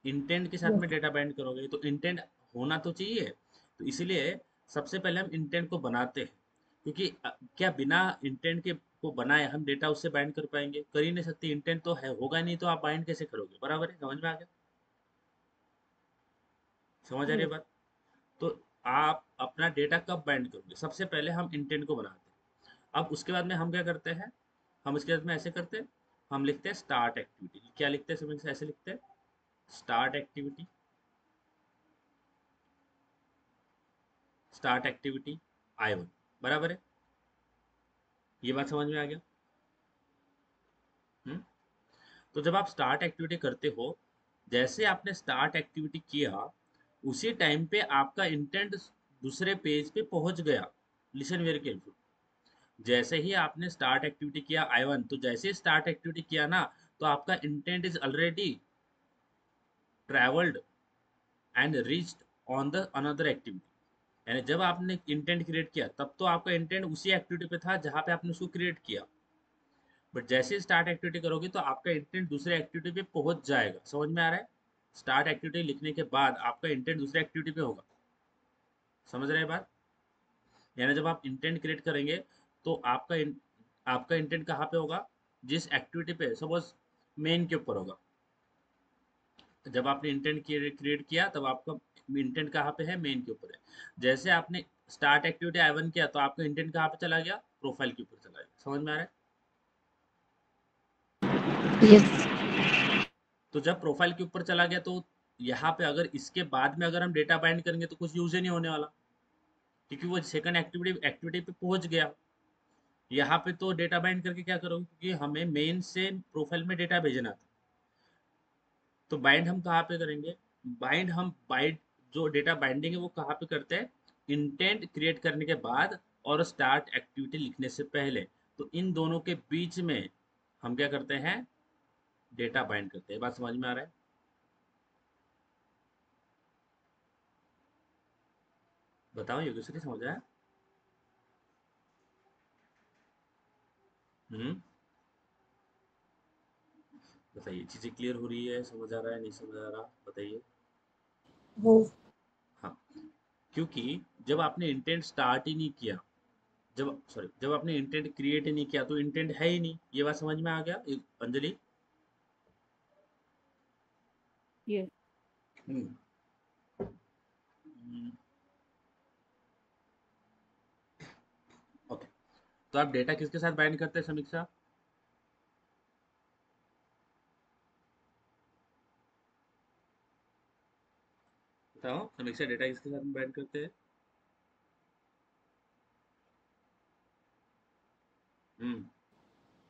A: इंटेंट के साथ में डेटा बाइंड करोगे तो इंटेंट होना तो चाहिए। तो इसलिए सबसे पहले हम इंटेंट को बनाते हैं, क्योंकि क्या बिना इंटेंट के को बनाए हम डेटा उससे बाइंड कर पाएंगे? कर ही नहीं सकते। इंटेंट तो है, होगा नहीं तो आप बाइंड कैसे करोगे? बराबर है? समझ में आ गया? समझ आ रही है बात? तो आप अपना डेटा कब बाइंड करोगे? सबसे पहले हम इंटेंट को बनाते हैं। अब उसके बाद में हम क्या करते हैं, हम इसके बाद में ऐसे करते हैं, हम लिखते हैं स्टार्ट एक्टिविटी। क्या लिखते हैं समझ से? ऐसे लिखते हैं, start activity, start activity I one, बराबर है? ये बात समझ में आ गया? हम्म। तो जब आप स्टार्ट एक्टिविटी करते हो, जैसे आपने स्टार्ट एक्टिविटी किया, उसी टाइम पे आपका इंटेंट दूसरे पेज पे पहुंच गया। Listen very careful. जैसे ही आपने स्टार्ट एक्टिविटी किया आई वन, तो जैसे ही स्टार्ट एक्टिविटी किया ना, तो आपका intent is already travelled and reached on the another activity. यानी जब आपने इंटेंट क्रिएट किया, तब तो आपका इंटेंट उसी एक्टिविटी पे था जहां पे आपने उसको क्रिएट किया। बट जैसे स्टार्ट एक्टिविटी करोगे, तो आपका इंटेंट दूसरे एक्टिविटी पे पहुंच जाएगा। समझ में आ रहा है? स्टार्ट एक्टिविटी लिखने के बाद आपका इंटेंट दूसरे एक्टिविटी पे होगा। समझ रहे हैं बात? यानी जब आप इंटेंट क्रिएट करेंगे, तो आपका इंटेंट कहाँ पे होगा? जिस एक्टिविटी पे, सपोज मेन के ऊपर होगा। जब आपने इंटेंट क्रिएट किया, तब आपका इंटेंट कहाँ पे है? मेन के ऊपर है। जैसे आपने स्टार्ट एक्टिविटी आई वन किया, तो आपका इंटेंट कहाँ पे चला गया? प्रोफाइल के ऊपर चला गया। समझ में आ रहा है?
C: Yes.
A: तो जब प्रोफाइल के ऊपर चला गया तो यहाँ पे अगर इसके बाद में अगर हम डेटा बाइंड करेंगे तो कुछ यूज ही नहीं होने वाला, क्योंकि वो सेकंड एक्टिविटी पे पहुंच गया। यहाँ पे तो डेटा बाइंड करके क्या करोगे, क्योंकि हमें मेन से प्रोफाइल में डेटा भेजना था। तो बाइंड हम कहाँ पे करेंगे, बाइंड जो डेटा बाइंडिंग है वो कहाँ पे करते हैं, इंटेंट क्रिएट करने के बाद और स्टार्ट एक्टिविटी लिखने से पहले। तो इन दोनों के बीच में हम क्या करते हैं, डेटा बाइंड करते हैं। बात समझ में आ रहा है? बताओ योगेश्वरी, समझ आया? हम्म, बताइए, चीजें क्लियर हो रही है, समझ आ रहा है, नहीं समझ आ रहा, बताइए।
B: हो
A: हाँ, क्योंकि जब आपने इंटेंट स्टार्ट ही नहीं किया, जब आपने इंटेंट क्रिएट ही नहीं किया तो इंटेंट है ही नहीं। ये बात समझ में आ गया अंजलि?
D: Yes.
A: हम्म, हम्म, ओके। तो आप डेटा किसके साथ बाइंड करते हैं समीक्षा? बताओ समीक्षा, डेटा किसके साथ बाइंड करते हैं? हम्म,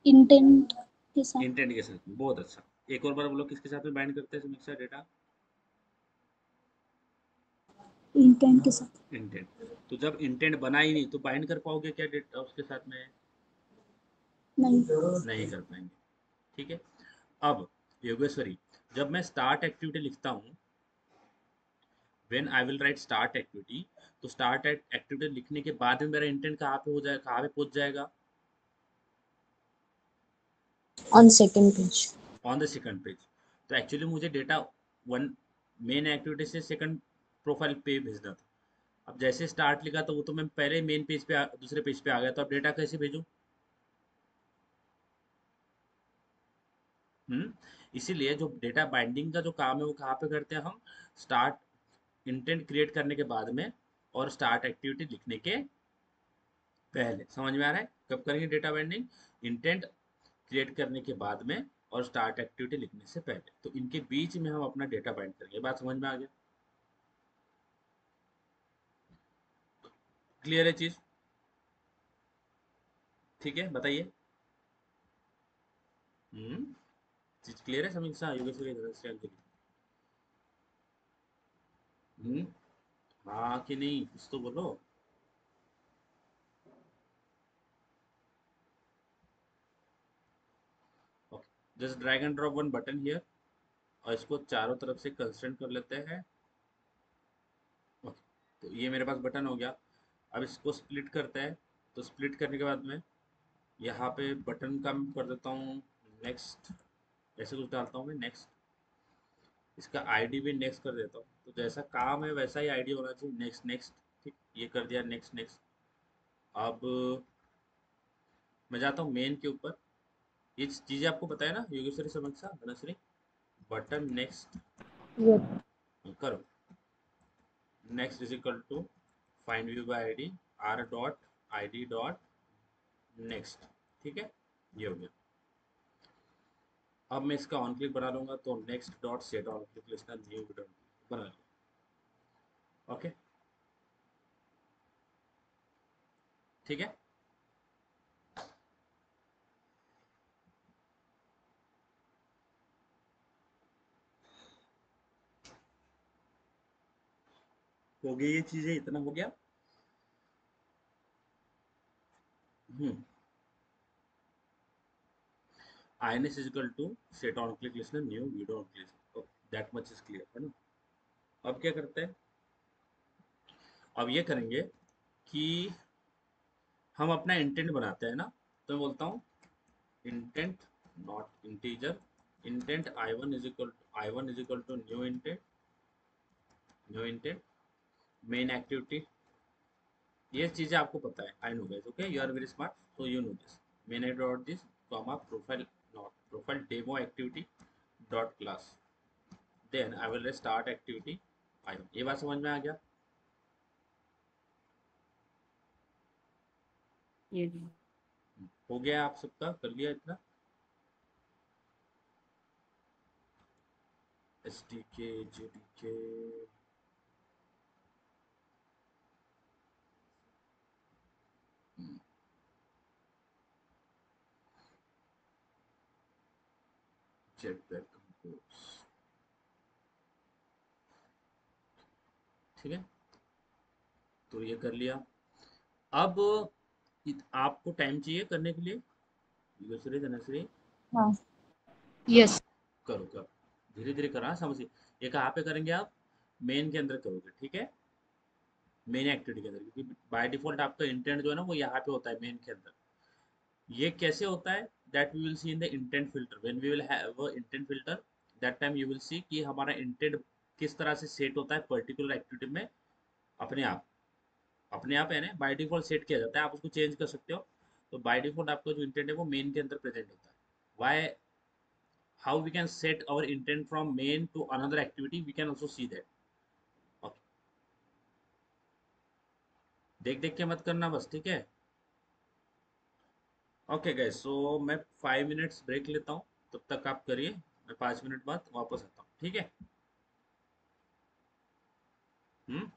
B: इंटेंट के साथ।
A: इंटेंट के साथ, बहुत अच्छा। एक और बार बोलो, किसके साथ में बाइंड करते हैं समीक्षा डेटा?
B: इंटेंट के साथ।
A: इंटेंट। तो जब इंटेंट बना ही नहीं तो बाइंड कर पाओगे क्या डेटा उसके साथ में?
B: नहीं।
A: नहीं कर पाएंगे। ठीक है। अब योगेश्वरी, जब मैं स्टार्ट एक्टिविटी लिखता हूँ, when I will right start activity, तो स्टार्ट एक्टिविटी लिखने के बाद में मेरा इंटेंट कहाँ पे हो जाएगा, कहाँ पे पहुंच जाएगा?
B: On second page.
A: On the second page. तो एक्चुअली मुझे डेटा वन मेन एक्टिविटी से सेकंड प्रोफाइल पे भेजना था। अब जैसे स्टार्ट लिखा तो वो तो मैं पहले मेन पेज पे दूसरे पेज पे आ गया, तो अब डेटा कैसे भेजूं? हम्म, इसीलिए जो डेटा बाइंडिंग का जो काम है वो कहाँ पे करते हैं हम, स्टार्ट इंटेंट क्रिएट करने के बाद में और स्टार्ट एक्टिविटी लिखने के पहले। समझ में आ रहा है? कब करेंगे डेटा बाइंडिंग? इंटेंट क्रिएट करने के बाद में और स्टार्ट एक्टिविटी लिखने से पहले। तो इनके बीच में हम अपना डेटा बाइंड करेंगे। बात समझ में आ गया? क्लियर है चीज? ठीक है, बताइए। हम्म, चीज क्लियर है समीक्षा, योगेश्वरी, धनश्री, अंजलि? हम्म, हाँ कि नहीं, कुछ तो बोलो। Okay, just drag and drop one button here, और इसको चारों तरफ से कंस्ट्रेंट कर लेते हैं। ओके, तो ये मेरे पास बटन हो गया। अब इसको स्प्लिट करते हैं। तो स्प्लिट करने के बाद में यहाँ पे बटन का मैं कर देता हूँ नेक्स्ट, ऐसे कुछ डालता हूँ मैं नेक्स्ट। इसका आईडी भी नेक्स्ट कर देता हूँ। तो जैसा काम है वैसा ही आईडी होना चाहिए, नेक्स्ट नेक्स्ट। ठीक, ये कर दिया नेक्स्ट नेक्स्ट। अब मैं जाता हूँ मेन के ऊपर। ये चीज़ें आपको पता है ना Yogeshwari, Samiksha, Dhanashree? Button next
C: Yes.
A: करो। Next is equal to find view by ID, R dot ID dot next. ठीक है, ये हो गया। अब मैं इसका ऑन क्लिक बना लूंगा, तो next dot set on click listener new video बना लिया। ओके, ठीक है। हो गई ये चीजें, इतना हो गया। हम्म, INS is equal to set on click listener new video on click, तो that much is clear है ना? अब क्या करते हैं, अब ये करेंगे कि हम अपना इंटेंट बनाते हैं ना। तो मैं बोलता हूँ intent not integer, intent I1 is equal to new intent main activity. ये चीजें आपको पता है, I know guys, okay, you are very smart, so you know this. मैंने dot this comma profile, not profile demo activity dot class, then I will start activity I1। ये बात समझ में आ गया?
D: Yes.
A: हो गया, आप सबका कर लिया इतना? SDK, JDK, Jetpack Compose। ठीक है, तो ये कर लिया। अब आपको टाइम चाहिए करने के लिए, योगेश्वरी, धनश्री?
B: हाँ।
C: Yes.
A: करो करो, धीरे धीरे करो, हाँ, समझिए। ये कहाँ पे करेंगे आप? मेन के अंदर करोगे, ठीक है, मेन एक्टिविटी के अंदर, क्योंकि बाय डिफॉल्ट आपका इंटेंट जो है ना वो यहाँ पे होता है मेन के अंदर। ये कैसे होता है? That we will see in the intent filter, when we will have a intent filter, that time you will see कि हमारा इंटेंट किस तरह से सेट होता है पर्टिकुलर एक्टिविटी में। अपने आप, अपने आप है ना, बाय डिफॉल्ट सेट किया जाता है, आप उसको चेंज कर सकते हो। तो बाय डिफॉल्ट आपका जो इंटेंट है वो मेन के अंदर प्रेजेंट होता है। Why, how we can set our intent from main to another activity, we can also see that. Okay. देख देख के मत करना बस, ठीक है। ओके गाइस, सो मैं 5 मिनट्स ब्रेक लेता हूँ, तब तक आप करिए, मैं 5 मिनट बाद वापस आता हूँ, ठीक है। हम्म।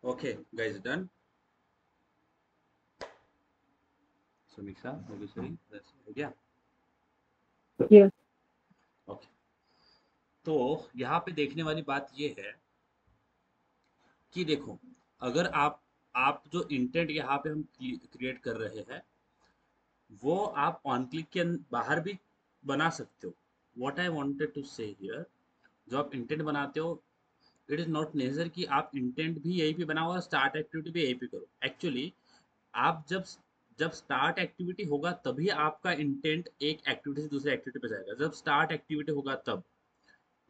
A: Okay, guys, done. Samiksha, Yogeshwari, that's हो गया.
C: Yes.
A: Okay. तो यहाँ पे देखने वाली बात ये है कि देखो, अगर आप जो इंटेंट यहाँ पे हम क्रिएट कर रहे हैं, वो आप ऑन क्लिक के बाहर भी बना सकते हो. व्हाट आई वांटेड टू से हियर, जो आप इंटेंट बनाते हो, इट इज नॉट नेसेसरी कि आप इंटेंट भी यहीं पे बनाओ और स्टार्ट एक्टिविटी भी यहीं पे करो. एक्चुअली आप जब स्टार्ट एक्टिविटी होगा तभी आपका इंटेंट एक एक्टिविटी से दूसरी एक्टिविटी पे जाएगा. जब स्टार्ट एक्टिविटी होगा तब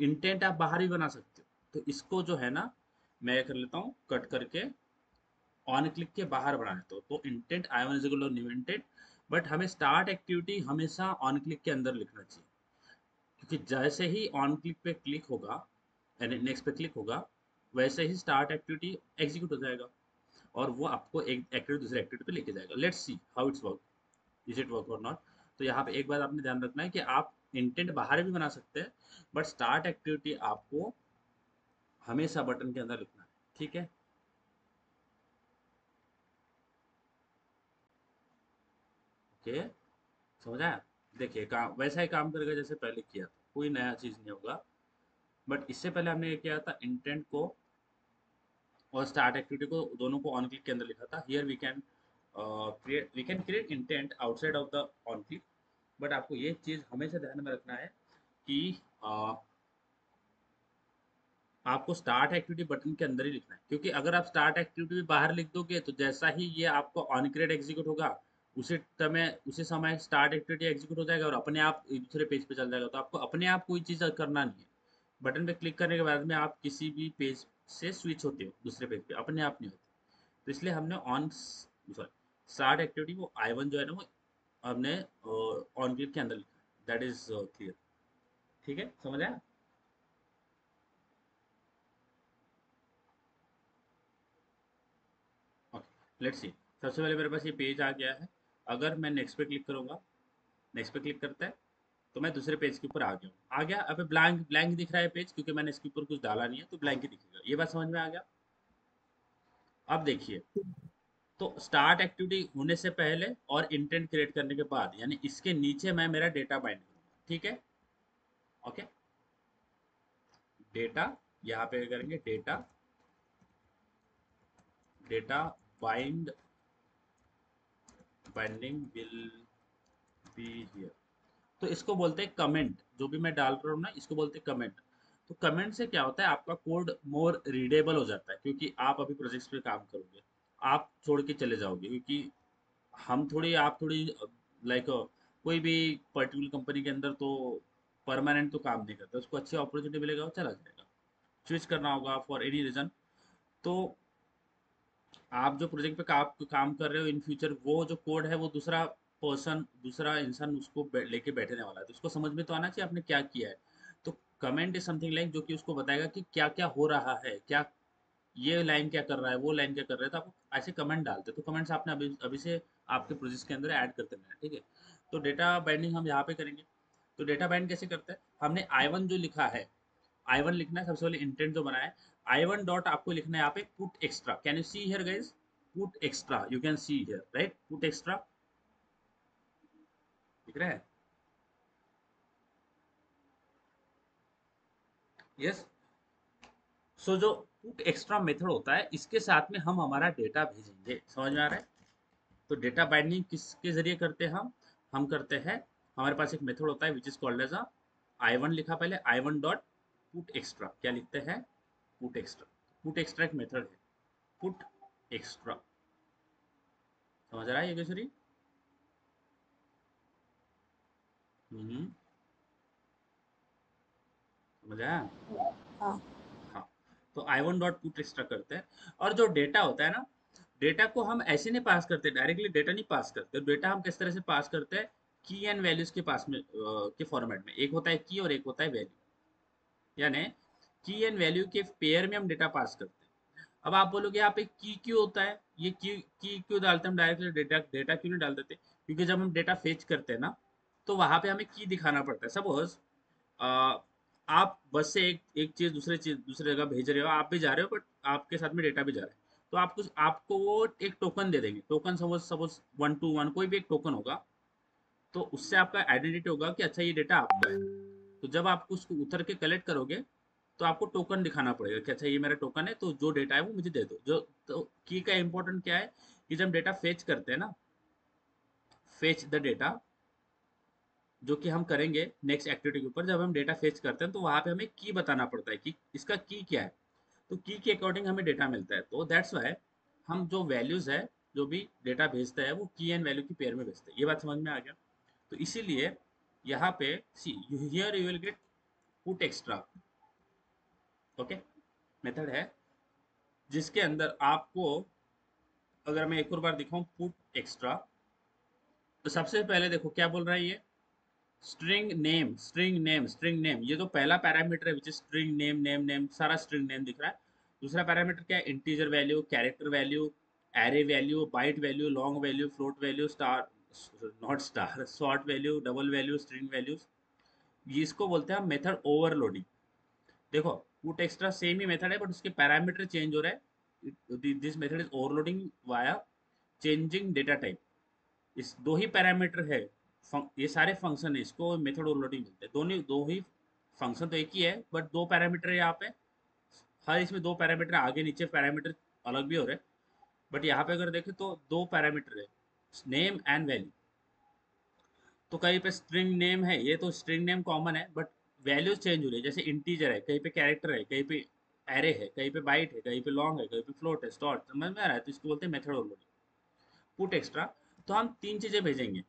A: इंटेंट आप बाहर भी बना सकते हो. तो इसको जो है ना, मैं कर लेता हूँ कट करके, ऑन क्लिक के बाहर बनाए तो intent I one is equal to new intent. But हमें स्टार्ट एक्टिविटी हमेशा ऑन क्लिक के अंदर लिखना चाहिए, क्योंकि जैसे ही ऑन क्लिक पे क्लिक होगा, यानी नेक्स्ट पे क्लिक होगा, वैसे ही स्टार्ट एक्टिविटी एग्जीक्यूट हो जाएगा और वो आपको एक एक्टिविटी दूसरी एक्टिविटी पे लेके जाएगा. Let's see how it's work, is it work और नॉट. तो यहाँ पे एक बात आपने ध्यान रखना है कि आप इंटेंट बाहर भी बना सकते हैं, बट स्टार्ट एक्टिविटी आपको हमेशा बटन के अंदर लिखना है. ठीक है. ओके, समझ आया. देखिए, काम वैसा ही काम करेगा जैसे पहले किया था, कोई नया चीज नहीं होगा. बट इससे पहले हमने ये किया था, इंटेंट को और स्टार्ट एक्टिविटी को दोनों को ऑन क्लिक के अंदर लिखा था. Here we can create intent outside of the on click. But आपको ये चीज हमेशा ध्यान में रखना है कि आपको स्टार्ट एक्टिविटी बटन के अंदर ही लिखना है, क्योंकि अगर आप स्टार्ट एक्टिविटी भी बाहर लिख दोगे तो जैसा ही ये आपको ऑन क्रिएट एग्जीक्यूट होगा, उसी समय स्टार्ट एक्टिविटी एग्जीक्यूट हो जाएगा और अपने आप दूसरे पेज पे चल जाएगा. तो आपको अपने आप कोई चीज़ करना नहीं है. बटन पे क्लिक करने के बाद में आप किसी भी पेज से स्विच होते हो दूसरे पेज पे, अपने आप नहीं होते. तो इसलिए हमने ऑन सॉरी स्टार्ट एक्टिविटी वो आई वन जो है ना, वो हमने ऑन क्लिक के अंदर लिखा है. That is clear. ठीक है, समझ आया. Okay, let's see. सबसे पहले मेरे पास ये पेज आ गया है. अगर मैं नेक्स्ट पे क्लिक करूंगा, नेक्स्ट पे क्लिक करता है तो मैं दूसरे पेज के ऊपर आ गया हूँ. आ गया. अबे ब्लैंक ब्लैंक दिख रहा है पेज, क्योंकि मैंने इसके ऊपर कुछ डाला नहीं है, तो ब्लैंक ही दिखेगा. ये बात समझ में आ गया. अब देखिए, तो स्टार्ट एक्टिविटी होने से पहले और इंटेंट क्रिएट करने के बाद, यानी इसके नीचे मैं मेरा डेटा बाइंड करूंगा. ठीक है. ओके, डेटा यहाँ पे करेंगे, data data bind binding will be here. तो इसको बोलते हैं कमेंट. जो भी मैं डाल रहा हूँ ना, इसको बोलते हैं कमेंट. तो कमेंट से क्या होता है, आपका कोड मोर रीडेबल हो जाता है, क्योंकि आप अभी प्रोजेक्ट्स पे काम करोगे, आप छोड़ के चले जाओगे, क्योंकि आप थोड़ी लाइक कोई भी पर्टिकुलर कंपनी के अंदर तो परमानेंट तो काम नहीं करता. उसको अच्छी अपॉर्चुनिटी मिलेगा वो चला जाएगा. स्विच करना होगा फॉर एनी रीजन. तो आप जो प्रोजेक्ट पे काम कर रहे हो इन फ्यूचर, वो जो कोड है वो दूसरा इंसान उसको लेके बैठने वाला है, तो उसको समझ में तो आना चाहिए आपने क्या किया है. तो कमेंट इज समथिंग लाइक जो कि उसको बताएगा कि क्या क्या हो रहा है, क्या ये लाइन क्या कर रहा है, वो लाइन क्या कर रहा है. तो आप ऐसे कमेंट डालते, तो कमेंट्स आपने अभी अभी से आपके प्रोजेक्ट के अंदर ऐड करते रहना है. ठीक है. तो डेटा बाइंडिंग हम यहाँ पे करेंगे. तो डेटा बाइंड कैसे करते हैं, हमने आई वन जो लिखा है, आई वन लिखना है. सबसे पहले इंटेंट जो बनाया है, आई वन डॉट आपको लिखना है यहाँ पे put extra. Can you see here guys, put extra, you can see here right, put extra दिख रहा है. यस. सो जो पुट एक्स्ट्रा मेथड होता है, इसके साथ में हम हमारा डेटा भेजेंगे. समझ में आ रहा है. तो डेटा बाइंडिंग किसके जरिए करते हैं हम करते हैं, हमारे पास एक मेथड होता है which is called as I one. लिखा पहले I one dot put extra. क्या लिखते हैं, पुट एक्स्ट्रा. पुट एक्स्ट्रा एक मेथड है, पुट एक्स्ट्रा. समझ रहा है योगेश्वरी. हम्म, समझ आया.
B: हाँ.
A: हाँ. तो आई वन डॉट पुट एक्स्ट्रा करते हैं. और जो डेटा होता है ना, डेटा को हम ऐसे नहीं पास करते, डायरेक्टली डेटा नहीं पास करते. डेटा हम किस तरह से पास करते हैं, की एंड वैल्यूज के पास में के फॉर्मेट में. एक होता है की और एक होता है वैल्यू, यानी की एंड वैल्यू के पेयर में हम डेटा पास करते हैं. अब आप बोलोगे यहाँ पे की क्यों होता है, ये की क्यों डालते हैं हम डायरेक्टली, डेटा डेटा क्यों नहीं डाल देते. क्योंकि जब हम डेटा फेच करते हैं ना, तो वहां पे हमें की दिखाना पड़ता है. सपोज आप बस से एक चीज दूसरी जगह भेज रहे हो, आप भी जा रहे हो बट आपके साथ में डेटा भी जा रहा है. तो आपको वो एक टोकन दे देंगे। टोकन सपोज सपोज 1 to 1 कोई भी एक टोकन होगा, तो उससे आपका आइडेंटिटी होगा कि अच्छा ये डेटा आपका है। तो जब आप उसको उतर के कलेक्ट करोगे, तो आपको टोकन दिखाना पड़ेगा कि अच्छा ये मेरा टोकन है, तो जो डेटा है वो मुझे दे दो। जो तो की का इंपॉर्टेंट क्या है कि जब डेटा फेच करते हैं ना, फेच द डेटा, जो कि हम करेंगे नेक्स्ट एक्टिविटी के ऊपर, जब हम डेटा फेच करते हैं तो वहां पे हमें की बताना पड़ता है कि इसका की क्या है। तो की के अकॉर्डिंग हमें डेटा मिलता है। तो दैट्स वाई हम जो वैल्यूज है, जो भी डेटा भेजता है, वो की एंड वैल्यू की पेयर में भेजते हैं। ये बात समझ में आ गया? तो इसीलिए यहाँ पे see here you will get put extra. Okay, method है जिसके अंदर आपको, अगर मैं एक और बार दिखाऊं पुट एक्स्ट्रा, तो सबसे पहले देखो क्या बोल रहा है ये, string name string name string name. ये तो पहला पैरामीटर है, which is string name name name, सारा स्ट्रिंग नेम दिख रहा है। दूसरा पैरामीटर क्या है, integer value, character value, array value, byte value, long value, float value, star not star short value, double value, string values. इसको बोलते हैं मेथड ओवरलोडिंग। देखो पुट एक्स्ट्रा सेम ही मेथड है, बट उसके पैरामीटर चेंज हो रहा है। This method is overloading via changing data type. इस दो ही पैरामीटर है, ये सारे फंक्शन है, इसको मेथड ओवरलोडिंग बोलते हैं। दोनों दो ही फंक्शन तो एक ही है, बट दो पैरामीटर है यहाँ पे। हर इसमें दो पैरामीटर, आगे नीचे पैरामीटर अलग भी हो रहे हैं, बट यहाँ पे अगर देखें तो दो पैरामीटर है, नेम एंड वैल्यू। तो कहीं पे स्ट्रिंग नेम है, ये तो स्ट्रिंग नेम कॉमन है, बट वैल्यूज चेंज हो रही है। जैसे इंटीजर है, कहीं पे कैरेक्टर है, कहीं पे एरे है, कहीं पे बाइट है, कहीं पे लॉन्ग है, कहीं पे फ्लोट है, स्टॉर्ट, समझ में आ रहा है? तो इसको बोलते हैं मेथड ओवरलोडिंग। पुट एक्स्ट्रा, तो हम तीन चीज़ें भेजेंगे।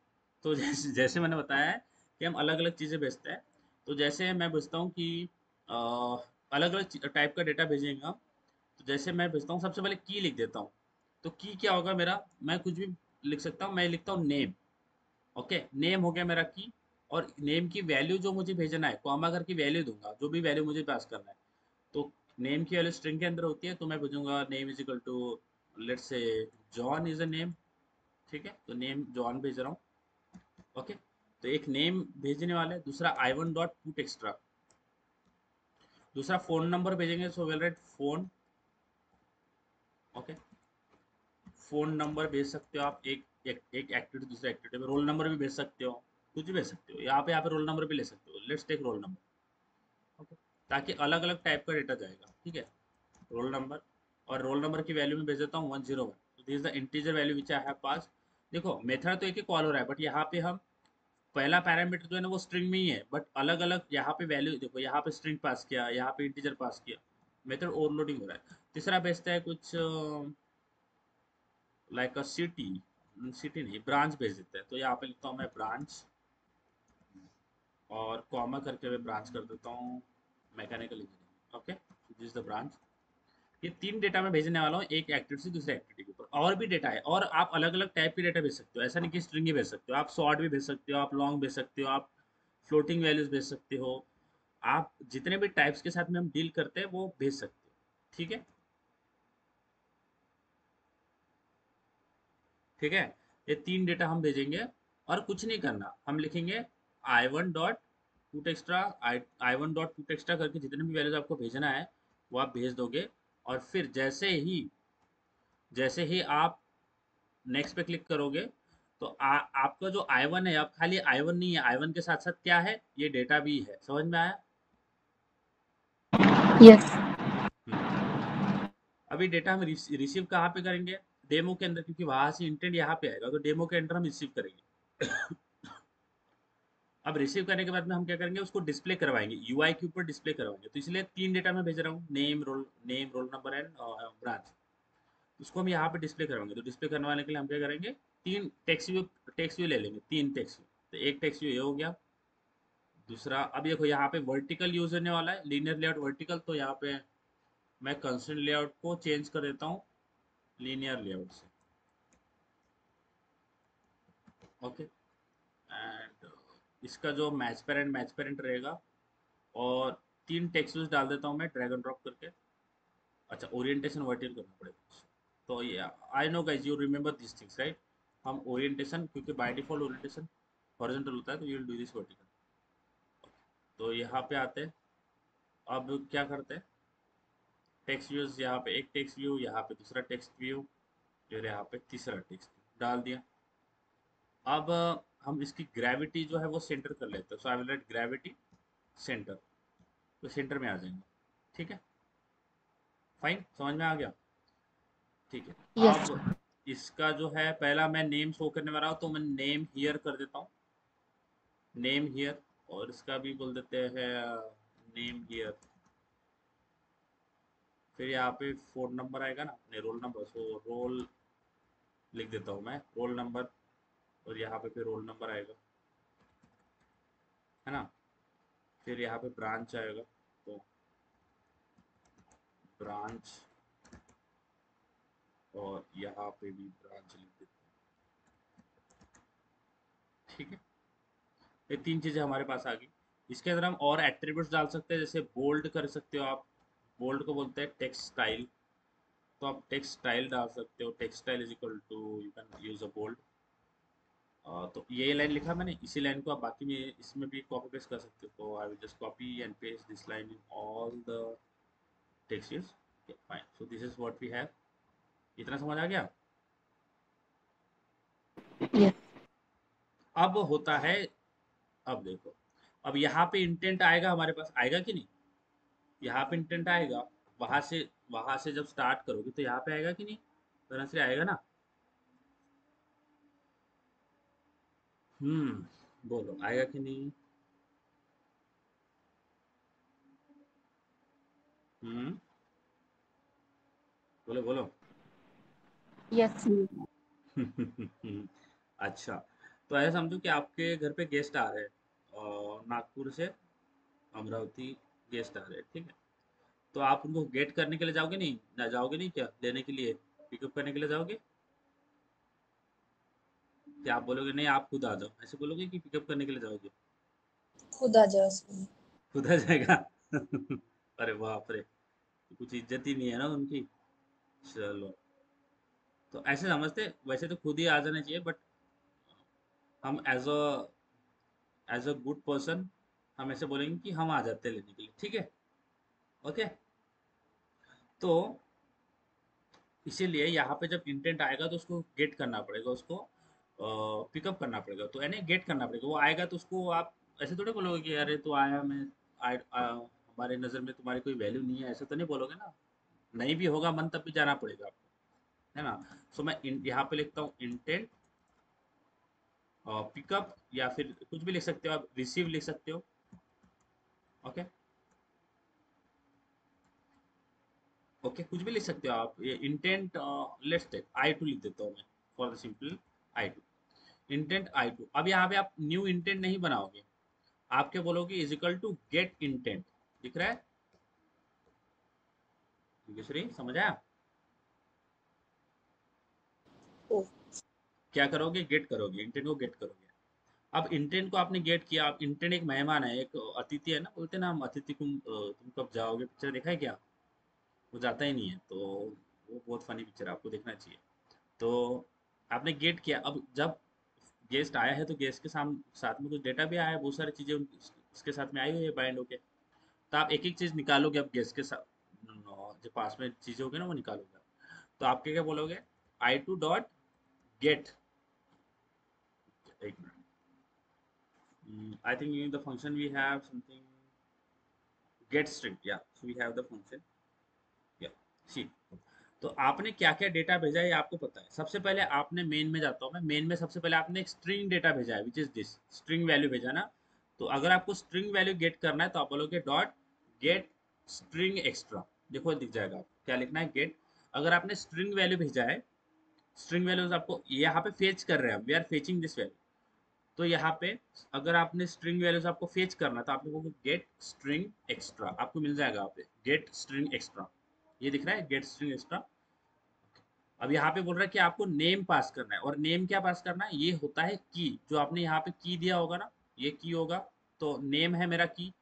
A: तो जैसे मैंने बताया है कि हम अलग अलग चीज़ें भेजते हैं। तो जैसे मैं भेजता हूँ कि अलग अलग टाइप का डेटा भेजेंगे हम। तो जैसे मैं भेजता हूँ, सबसे पहले की लिख देता हूँ। तो की क्या होगा मेरा, मैं कुछ भी लिख सकता हूँ। मैं लिखता हूँ नेम। ओके, नेम हो गया मेरा की। और नेम की वैल्यू जो मुझे भेजना है, कॉमा करके वैल्यू दूंगा, जो भी वैल्यू मुझे पास करना है। तो नेम की वैल्यू स्ट्रिंग के अंदर होती है, तो मैं भेजूंगा name is equal to, let's say John is a name. ठीक है, तो नेम जॉन भेज रहा हूँ। ओके, तो एक नेम भेजने वाले, दूसरा आई वन डॉट पुट एक्स्ट्रा, दूसरा फोन नंबर भेजेंगे, so will write phone. Okay, phone number भेज सकते हो आप, एक एक्टिविटी दूसरे एक्टिविटी में। रोल नंबर भी भेज सकते हो, कुछ भी भेज सकते हो। यहाँ पे रोल नंबर भी ले सकते हो, let's take roll number. Okay, ताकि अलग अलग टाइप का डेटा जाएगा। ठीक है, रोल नंबर, और रोल नंबर की वैल्यू में भेज देता हूँ 101। तो this is the integer value which I have pass. देखो मेथड तो एक ही कॉल हो रहा है, बट यहाँ पे हम पहला पैरामीटर जो है ना वो स्ट्रिंग में ही है, बट अलग अलग यहाँ पे वैल्यू देखो, यहाँ पे स्ट्रिंग पास किया, यहाँ पे इंटीजर पास किया, मेथड ओवरलोडिंग हो रहा है। तीसरा भेजता है कुछ लाइक अ सिटी, सिटी नहीं, ब्रांच भेज देता है। तो यहाँ पे लिखता हूँ मैं ब्रांच, और कॉमा करके मैं ब्रांच कर देता हूँ mechanical engineering. Okay, this the branch. ये तीन डेटा मैं भेजने वाला हूँ, एक एक्टिविटी से दूसरे एक्टिविटी के ऊपर। और भी डेटा है, और आप अलग अलग टाइप के डेटा भेज सकते हो। ऐसा नहीं कि स्ट्रिंग ही भेज सकते हो, आप शॉर्ट भी भेज सकते हो, आप लॉन्ग भेज सकते हो, आप फ्लोटिंग वैल्यूज भेज सकते हो। आप जितने भी टाइप्स के साथ में हम डील करते हैं वो भेज सकते हो। ठीक है, ठीक है, ये तीन डेटा हम भेजेंगे। और कुछ नहीं करना, हम लिखेंगे आई वन डॉट पुट एक्स्ट्रा, आई वन डॉट पुट एक्स्ट्रा करके जितने भी वैल्यूज आपको भेजना है वो आप भेज दोगे। और फिर जैसे ही आप नेक्स्ट पे क्लिक करोगे, तो आपका जो आई वन है, अब खाली आई वन नहीं है, आई वन के साथ साथ क्या है, ये डेटा भी है। समझ में आया?
B: Yes.
A: अभी डेटा हम रिसीव कहाँ पे करेंगे, डेमो के अंदर, क्योंकि वहां से इंटेंट यहाँ पे आएगा, तो डेमो के अंदर हम रिसीव करेंगे। अब रिसीव करने के बाद में हम क्या करेंगे, उसको डिस्प्ले करवाएंगे, यूआई के ऊपर डिस्प्ले करवाएंगे। तो इसलिए तीन डेटा मैं भेज रहा हूँ, name roll number and branch. उसको हम यहाँ पे डिस्प्ले करवाएंगे। तो डिस्प्ले करवाने के लिए हम क्या करेंगे, तीन टेक्स्ट व्यू ले लेंगे, तीन टेक्स्ट व्यू। तो एक टेक्स्ट व्यू ये हो गया। दूसरा, अब देखो यहाँ पे वर्टिकल यूज होने वाला है, लीनियर लेआउट वर्टिकल। तो यहाँ पे मैं कंस्ट्रेंट लेआउट को चेंज कर देता हूँ लीनियर लेआउट से। ओके, एंड इसका जो मैच पेरेंट रहेगा, और तीन टेक्स्ट व्यूज डाल देता हूँ मैं ड्रैग एंड ड्रॉप करके। अच्छा, ओरिएंटेशन वर्टिकल करना पड़ेगा। तो ये आई know guys, you remember this things right. हम ओरिएंटेशन, क्योंकि बाय डिफॉल्ट ओरिएंटेशन हॉरिजॉन्टल होता है, तो you will do this vertical. तो यहाँ पे आते हैं, अब क्या करते हैं, टेक्स्ट व्यूज, यहाँ पे एक टेक्स्ट व्यू, यहाँ पे दूसरा टेक्स्ट व्यू, फिर यहाँ पे तीसरा टेक्स्ट डाल दिया। अब हम इसकी ग्रेविटी जो है वो सेंटर कर लेते हैं। So I will write gravity centre, तो सेंटर में आ जाएंगे। ठीक है, फाइन, समझ में आ गया। ठीक है,
C: Yes.
A: अब इसका जो है पहला मैं नेम शो करने वाला हूँ, तो मैं नेम हियर कर देता हूँ, नेम हियर, और इसका भी बोल देते हैं नेम हियर। फिर यहाँ पे फोन नंबर आएगा ना, नहीं रोल नंबर, सो रोल लिख देता हूँ मैं, रोल नंबर, और यहाँ पे फिर रोल नंबर आएगा, है ना। फिर यहाँ पे ब्रांच आएगा, तो ब्रांच, और यहाँ पे भी ब्रांच लिख देते हैं। ठीक है, ये तीन चीज़ें हमारे पास आ गई। इसके अंदर हम और एट्रीब्यूट्स डाल सकते हैं, जैसे बोल्ड कर सकते हो आप, बोल्ड को बोलते हैं टेक्स्ट स्टाइल, तो आप टेक्स्ट स्टाइल डाल सकते हो, text style is equal to, you can use a bold. तो ये लाइन लिखा मैंने, इसी लाइन को आप बाकी में इसमें भी कॉपी पेस्ट कर सकते हो। तो I will just copy and paste this line in all the text. Fine, so this is what we have. इतना समझ आ गया।
C: Yes.
A: अब होता है, अब देखो, अब यहाँ पे इंटेंट आएगा हमारे पास, आएगा कि नहीं, यहाँ पे इंटेंट आएगा, वहां से जब स्टार्ट करोगे तो यहाँ पे आएगा कि नहीं, तरह से आएगा ना। बोलो आएगा कि नहीं। हम्म बोलो बोलो।
C: Yes.
A: अच्छा, तो ऐसा समझो कि आपके घर पे गेस्ट आ रहे हैं, नागपुर से अमरावती गेस्ट आ रहे हैं, ठीक है। तो आप उनको गेट करने के लिए जाओगे नहीं, ना जाओगे नहीं क्या, लेने के लिए, पिकअप करने के लिए जाओगे, क्या आप बोलोगे नहीं आप खुद आ जाओ, ऐसे बोलोगे कि पिकअप करने के लिए जाओगे।
B: खुद आ जाओ उसमें।
A: खुद आ जाएगा। अरे बाप रे, कुछ इज्जत ही नहीं है ना उनकी। चलो, तो ऐसे समझते, वैसे तो खुद ही आ जाना चाहिए, बट हम एज अ गुड पर्सन हम ऐसे बोलेंगे कि हम आ जाते हैं लेने के लिए, ठीक है। ओके, तो इसीलिए यहाँ पे जब इंटेंट आएगा तो उसको गेट करना पड़ेगा, उसको पिकअप करना पड़ेगा, तो यानी गेट करना पड़ेगा। वो आएगा तो उसको आप ऐसे थोड़े बोलोगे कि अरे तो आया, मैं हमारे नज़र में तुम्हारी कोई वैल्यू नहीं है, ऐसे तो नहीं बोलोगे ना। नहीं भी होगा मन तब भी जाना पड़ेगा आपको, है ना। सो मैं यहाँ पे लिखता हूँ इंटेंट पिकअप, या फिर कुछ भी लिख सकते हो आप, रिसीव लिख सकते हो। ओके, ओके, कुछ भी लिख सकते हो आप। ये intent, let's take I two लिख देता हूँ मैं, for the simple I two, intent I two. अब यहाँ पे आप न्यू इंटेंट नहीं बनाओगे, आप क्या बोलोगे, is equal to get intent. दिख रहा है योगेश्वरी, समझ आया।
B: ओ,
A: क्या करोगे, गेट करोगे, इंटेंट को गेट करोगे। अब इंटेंट को आपने गेट किया, अब इंटेंट एक मेहमान है, एक अतिथि है ना, बोलते हैं ना हम, अतिथि तुम कब जाओगे, पिक्चर देखा है क्या, वो जाता ही नहीं है, तो वो बहुत फनी पिक्चर है, आपको देखना चाहिए। तो आपने गेट किया, अब जब गेस्ट आया है तो गेस्ट के साथ में कुछ डेटा भी आया है, बहुत सारी चीज़ें उसके साथ में आई हुई है बाइंड होके। तो आप एक एक चीज़ निकालोगे, अब गेस्ट के साथ जो पास में चीज़ें होगी ना वो निकालोगे। तो आप क्या क्या बोलोगे, आई टू डॉट गेट, एक minute, I think in the function we have something get string, या so we have the function, या सी। तो आपने क्या क्या डेटा भेजा है ये आपको पता है। सबसे पहले आपने मेन में जाता हूँ मैं, मेन में सबसे पहले आपने एक स्ट्रिंग डेटा भेजा है, which is this, string value भेजा ना। तो अगर आपको स्ट्रिंग वैल्यू गेट करना है तो आप बोलोगे डॉट गेट स्ट्रिंग एक्स्ट्रा। देखो दिख जाएगा आपको क्या लिखना है, गेट। अगर आपने स्ट्रिंग वैल्यू भेजा है, स्ट्रिंग वैल्यूज आपको यहाँ पे फेच कर रहे हैं, we are fetching this value. तो यहाँ पे अगर आपने स्ट्रिंग वैल्यूज आपको फेच करना, तो आप लोगों को गेट स्ट्रिंग एक्स्ट्रा आपको मिल जाएगा, यहाँ पे गेट स्ट्रिंग एक्स्ट्रा, ये दिख रहा है गेट स्ट्रिंग एक्स्ट्रा। अब यहाँ पे बोल रहा है कि आपको नेम पास करना है, और नेम क्या पास करना है, ये होता है की, जो आपने यहाँ पे की दिया होगा ना, ये की होगा, तो नेम है मेरा की।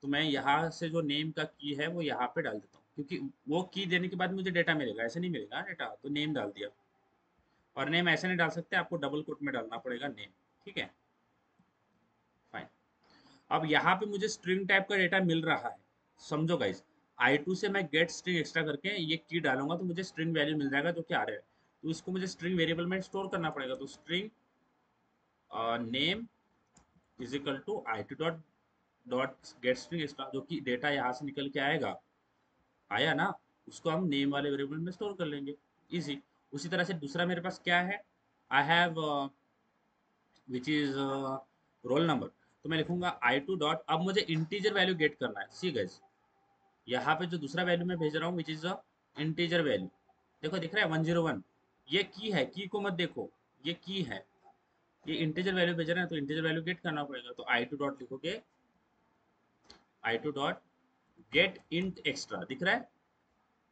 A: तो मैं यहाँ से जो नेम का की है वो यहाँ पे डाल देता हूँ, क्योंकि वो की देने के बाद मुझे डेटा मिलेगा, ऐसे नहीं मिलेगा डेटा, तो नेम डाल दिया। और नेम ऐसे नहीं डाल सकते, आपको डबल कोट में डालना पड़ेगा नेम, ठीक है, फाइन। अब यहाँ पे मुझे स्ट्रिंग टाइप का डेटा मिल रहा है, समझो गाइस। I2 से मैं गेट स्ट्रिंग एक्स्ट्रा करके ये की डालूंगा तो मुझे स्ट्रिंग वैल्यू मिल जाएगा जो कि आ रहा है। तो इसको मुझे स्ट्रिंग वेरिएबल में स्टोर करना पड़ेगा। तो string name is equal to I2 dot dot get string extra, जो कि डेटा यहाँ से निकल के आएगा, आया ना, उसको हम नेम वाले वेरिएबल में स्टोर कर लेंगे। इजी। उसी तरह से दूसरा मेरे पास क्या है, I have which is roll number. तो मैं लिखूंगा I2 डॉट, अब मुझे इंटीजर वैल्यू गेट करना है। सी गाइस, यहाँ पे जो दूसरा वैल्यू मैं भेज रहा हूँ विच इज इंटीजर वैल्यू, देखो दिख रहा है 101, ये की है, की को मत देखो, ये की है, ये इंटीजर वैल्यू भेज रहे हैं तो इंटीजर वैल्यू गेट करना पड़ेगा। तो I2 डॉट लिखोगे, I2 dot get int extra, दिख रहा है।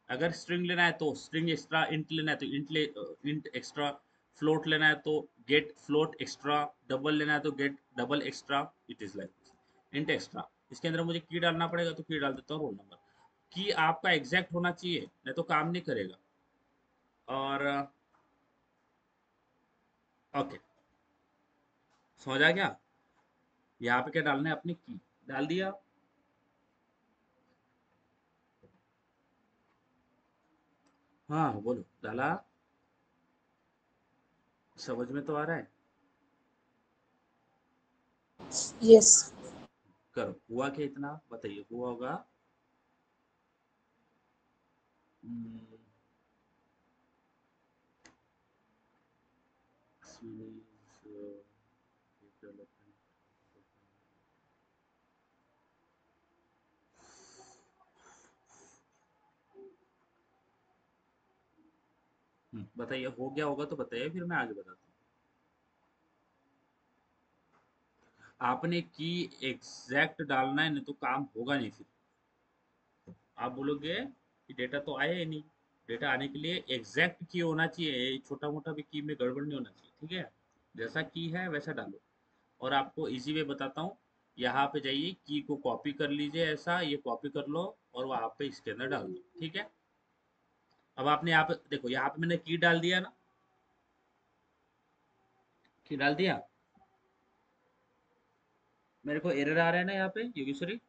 A: अगर स्ट्रिंग लेना है तो स्ट्रिंग एक्स्ट्रा, इंट लेना है तो इंट एक्स्ट्रा, फ्लोट लेना है तो गेट फ्लोट एक्स्ट्रा, डबल लेना है तो get double extra, it is like int extra. इसके अंदर मुझे की डालना पड़ेगा तो की डाल देता हूँ रोल नंबर। की आपका एग्जैक्ट होना चाहिए, नहीं तो काम नहीं करेगा। और ओके, समझ आ गया। यहाँ पे क्या डालना है, अपनी की डाल दिया। हाँ बोलो, डाला, समझ में तो आ रहा है।
B: Yes.
A: करो, हुआ क्या इतना बताइए, हुआ होगा। हम्म, Swedish, development. बताइए, हो गया होगा तो बताइए, फिर मैं आगे बताता हूँ। आपने की एग्जैक्ट डालना है, नहीं तो काम होगा नहीं। फिर आप बोलोगे कि डेटा तो आया ही नहीं। डेटा आने के लिए एग्जैक्ट की होना चाहिए, छोटा मोटा भी की में गड़बड़ नहीं होना चाहिए, ठीक है। जैसा की है वैसा डालो। और आपको इजी वे बताता हूँ, यहाँ पे जाइए, की को कॉपी कर लीजिए, ऐसा ये कॉपी कर लो और वहाँ पे इसके अंदर डाल दो, ठीक है। अब आपने यहाँ पे देखो, यहाँ पे मैंने की डाल दिया ना, की डाल दिया। मेरे को एरर आ रहा है ना यहाँ पे, Yogeshwari,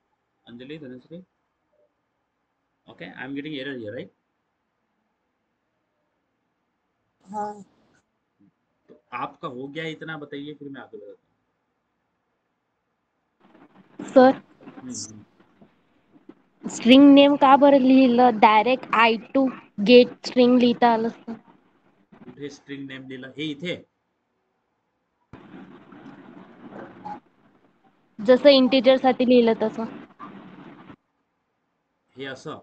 A: Anjali, Dhanashree. Okay, I am getting error here, right.
B: हाँ.
A: तो आपका हो गया इतना, बताइए, फिर मैं आगे बताता
C: सर
A: हूँ।
C: स्ट्रिंग नेम का बरं लिहिलं, डायरेक्ट I2 गेट स्ट्रिंग लिहिता आलं असतं.
A: कुठे स्ट्रिंग नेम दिला, हे इथे
C: जसं इंटिजर साठी लिहिलं तसं.
A: हे असं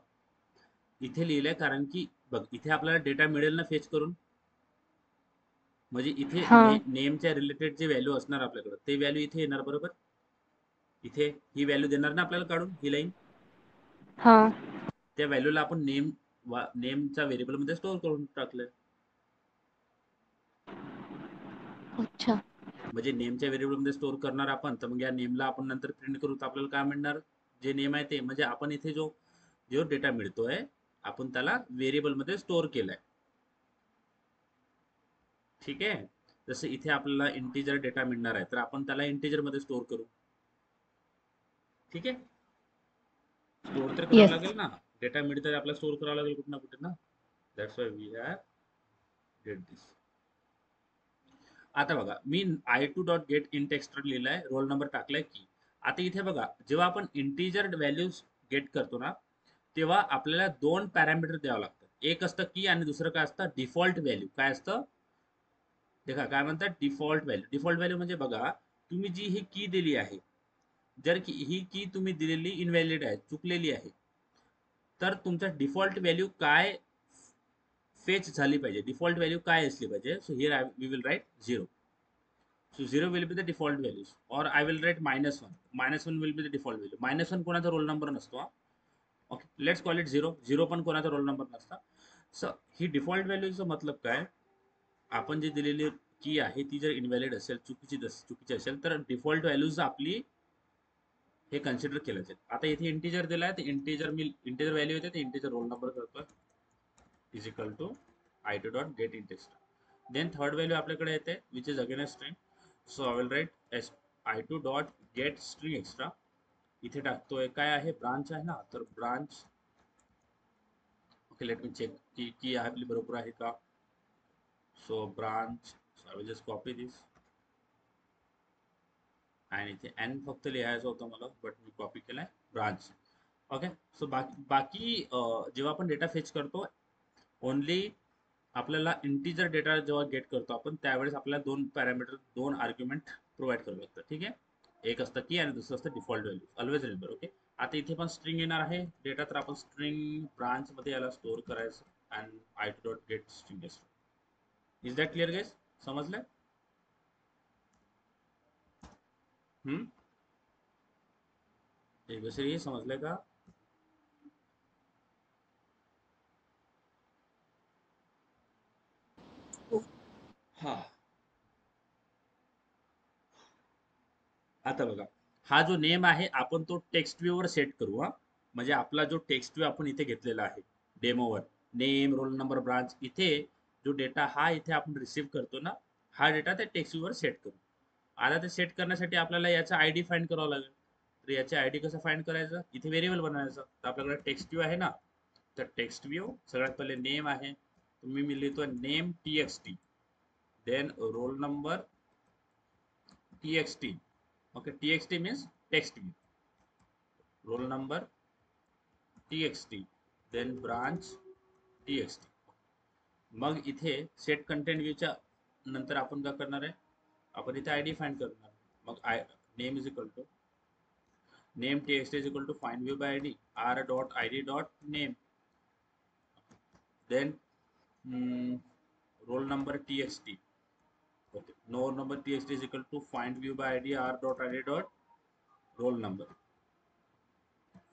A: इथे लिहिलंय, कारण की बघ, इथे आपल्याला डेटा मिळेल ना फेच करून, म्हणजे इथे
C: हा
A: नेमच्या रिलेटेड जे व्हॅल्यू असणार आपल्याकडे, ते व्हॅल्यू इथे येणार, बरोबर. इथे ही व्हॅल्यू देणार ना आपल्याला काढून, ही लाईन.
C: हा
A: त्या व्हॅल्यूला आपण नेमच्या व्हेरिएबल मध्ये स्टोअर करून टाकलंय.
C: अच्छा.
A: म्हणजे नेमच्या व्हेरिएबल मध्ये स्टोअर करणार आपण, तर मग या नेमला आपण नंतर प्रिंट करू, तर आपल्याला काय मिळणार, जे नेम आहे ते. म्हणजे आपण इथे जो जो डेटा मिळतोय, आपण त्याला व्हेरिएबल मध्ये स्टोअर केलाय, ठीक आहे. जसं इथे आपल्याला इंटीजर डेटा मिळणार आहे, तर आपण त्याला इंटीजर मध्ये स्टोअर करू, ठीक आहे. स्टोअर तर करावं
C: येस.
A: लागेल ना, डेटा मिळतोय आपल्याला स्टोअर करावं लागेल कुठे ना कुठे ना. That's why we have did this. आता बघा, मी I2 dot get int extra लिहिलाय, रोल नंबर टाकलाय की. आता इथे बघा, जेव्हा आपण इंटीजर व्हॅल्यूज गेट करतो ना, तेव्हा आपल्याला दोन पॅरामीटर द्यावं लागतं. एक असतं की आणि दुसरं काय असतं, डिफॉल्ट व्हॅल्यू. काय असतं, देखा काय म्हणतात, डिफॉल्ट व्हॅल्यू. डिफॉल्ट व्हॅल्यू म्हणजे बघा, तुम्ही जी ही की दिली आहे, जर की ही की तुम्ही दिलेली इनव्हॅलिड आहे, चुकलेली आहे, तर तुमचा डिफॉल्ट व्हॅल्यू काय फेच झाली पाहिजे, डिफॉल्ट व्हॅल्यू काय असली पाहिजे. So here we will write 0. So 0 will be the default values, or I will write -1. -1 will be the default value. -1 कोणाचा रोल नंबर नसतो. Okay, let's call it 0. 0 पण कोणाचा रोल नंबर नसता. सो ही डिफॉल्ट व्हॅल्यूचा मतलब काय, आपण जी दिलेली की आहे ती जर इनव्हॅलिड असेल, चुकीची असेल, तर डिफॉल्ट व्हॅल्यूज आपली हे कन्सिडर केलं जाईल. आता इथे इंटीजर दिलाय, तर इंटीजर व्हॅल्यू येते, ते इंटीजर रोल नंबर करतोय, is equal to I2 dot get int extra. Then third value आपल्याकडे येते, which is again a string. So I will write as I2 dot get string extra. इथे टाकतोय काय आहे, ब्रांच आहे ना, तर branch okay, let me check की आपली बरोबर आहे का. So branch, so I will just copy this आणि इथे एन फक्त लिहायचं होतं मला, बट मी कॉपी केलाय ब्रांच. ओके. सो बाकी जेव्हा आपण डेटा फेच करतो, ओनली आपल्याला इंटीजर डेटा जेव्हा गेट करतो आपण, त्यावेळेस आपल्याला दोन पॅरामीटर, दोन आर्ग्युमेंट प्रोव्हाइड करावं लागतं. ठीक आहे. एक असतं की आणि दुसरं असतं default value. Always remember. Okay. आता इथे पण स्ट्रिंग येणार आहे डेटा, तर आपण स्ट्रिंग ब्रांच मध्ये याला स्टोअर करायचं and I dot get string. Is that clear guys? समजलं? एक दुसरी हे समजलंय का? हा. आता बघा, हा जो नेम आहे आपण तो टेक्स्ट व्ह्यू वर सेट करू. हा, म्हणजे आपला जो टेक्स्ट व्ह्यू आपण इथे घेतलेला आहे डेमोवर, नेम, रोल नंबर, ब्रांच, इथे जो डेटा हा इथे आपण रिसीव्ह करतो ना, हा डेटा त्या टेक्स्ट व्ह्यू वर सेट करू. आता ते सेट करण्यासाठी आपल्याला याचा आयडी फाइंड करावा लागेल. तर याचे आयडी कसं फाइंड करायचं, इथे व्हेरिएबल बनवायचं. तर आपल्याकडे टेक्स्ट व्ह्यू आहे ना, तर टेक्स्ट व्ह्यू सगळ्यात पहिले नेम आहे, तुम्ही मी लिहितो name txt, then roll number txt. Okay, txt means text view, roll number txt, then branch txt. मग इथे सेट कंटेंट व्ह्यूच्या नंतर आपण काय करणार आहे, आपण इथे आयडी फाइंड करणार. मग name is equal to name txt is equal to find view by ID r dot id dot name, then roll number txt. Okay, no number txt is equal to find view by id r dot id dot roll number.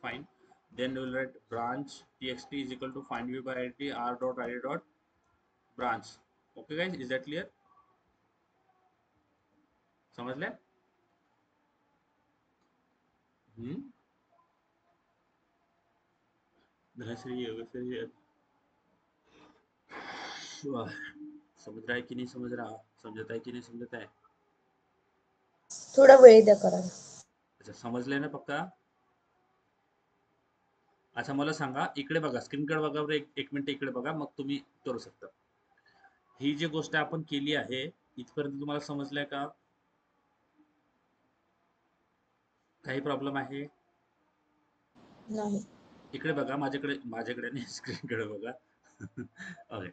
A: Fine. Then we will write branch txt is equal to find view by id r dot id dot branch. Okay guys, is that clear? समझले? धनश्री योगेश्वरी, समझ रहा है कि नहीं समझ रहा, समझता है कि नहीं समझता है?
E: थोडा वेळ द्या करायला.
A: अच्छा, समजले ना पक्का? अच्छा, मला सांगा, इकडे बघा, स्क्रीनकडे बघा बरं, एक मिनिट इकडे बघा, मग तुम्ही करू शकता. ही जी गोष्ट आपण केली आहे, इथपर्यंत तुम्हाला समजलंय का? काही प्रॉब्लेम आहे?
E: नाही.
A: इकडे बघा, माझ्याकडे नाही, स्क्रीनकडे बघा. ओके.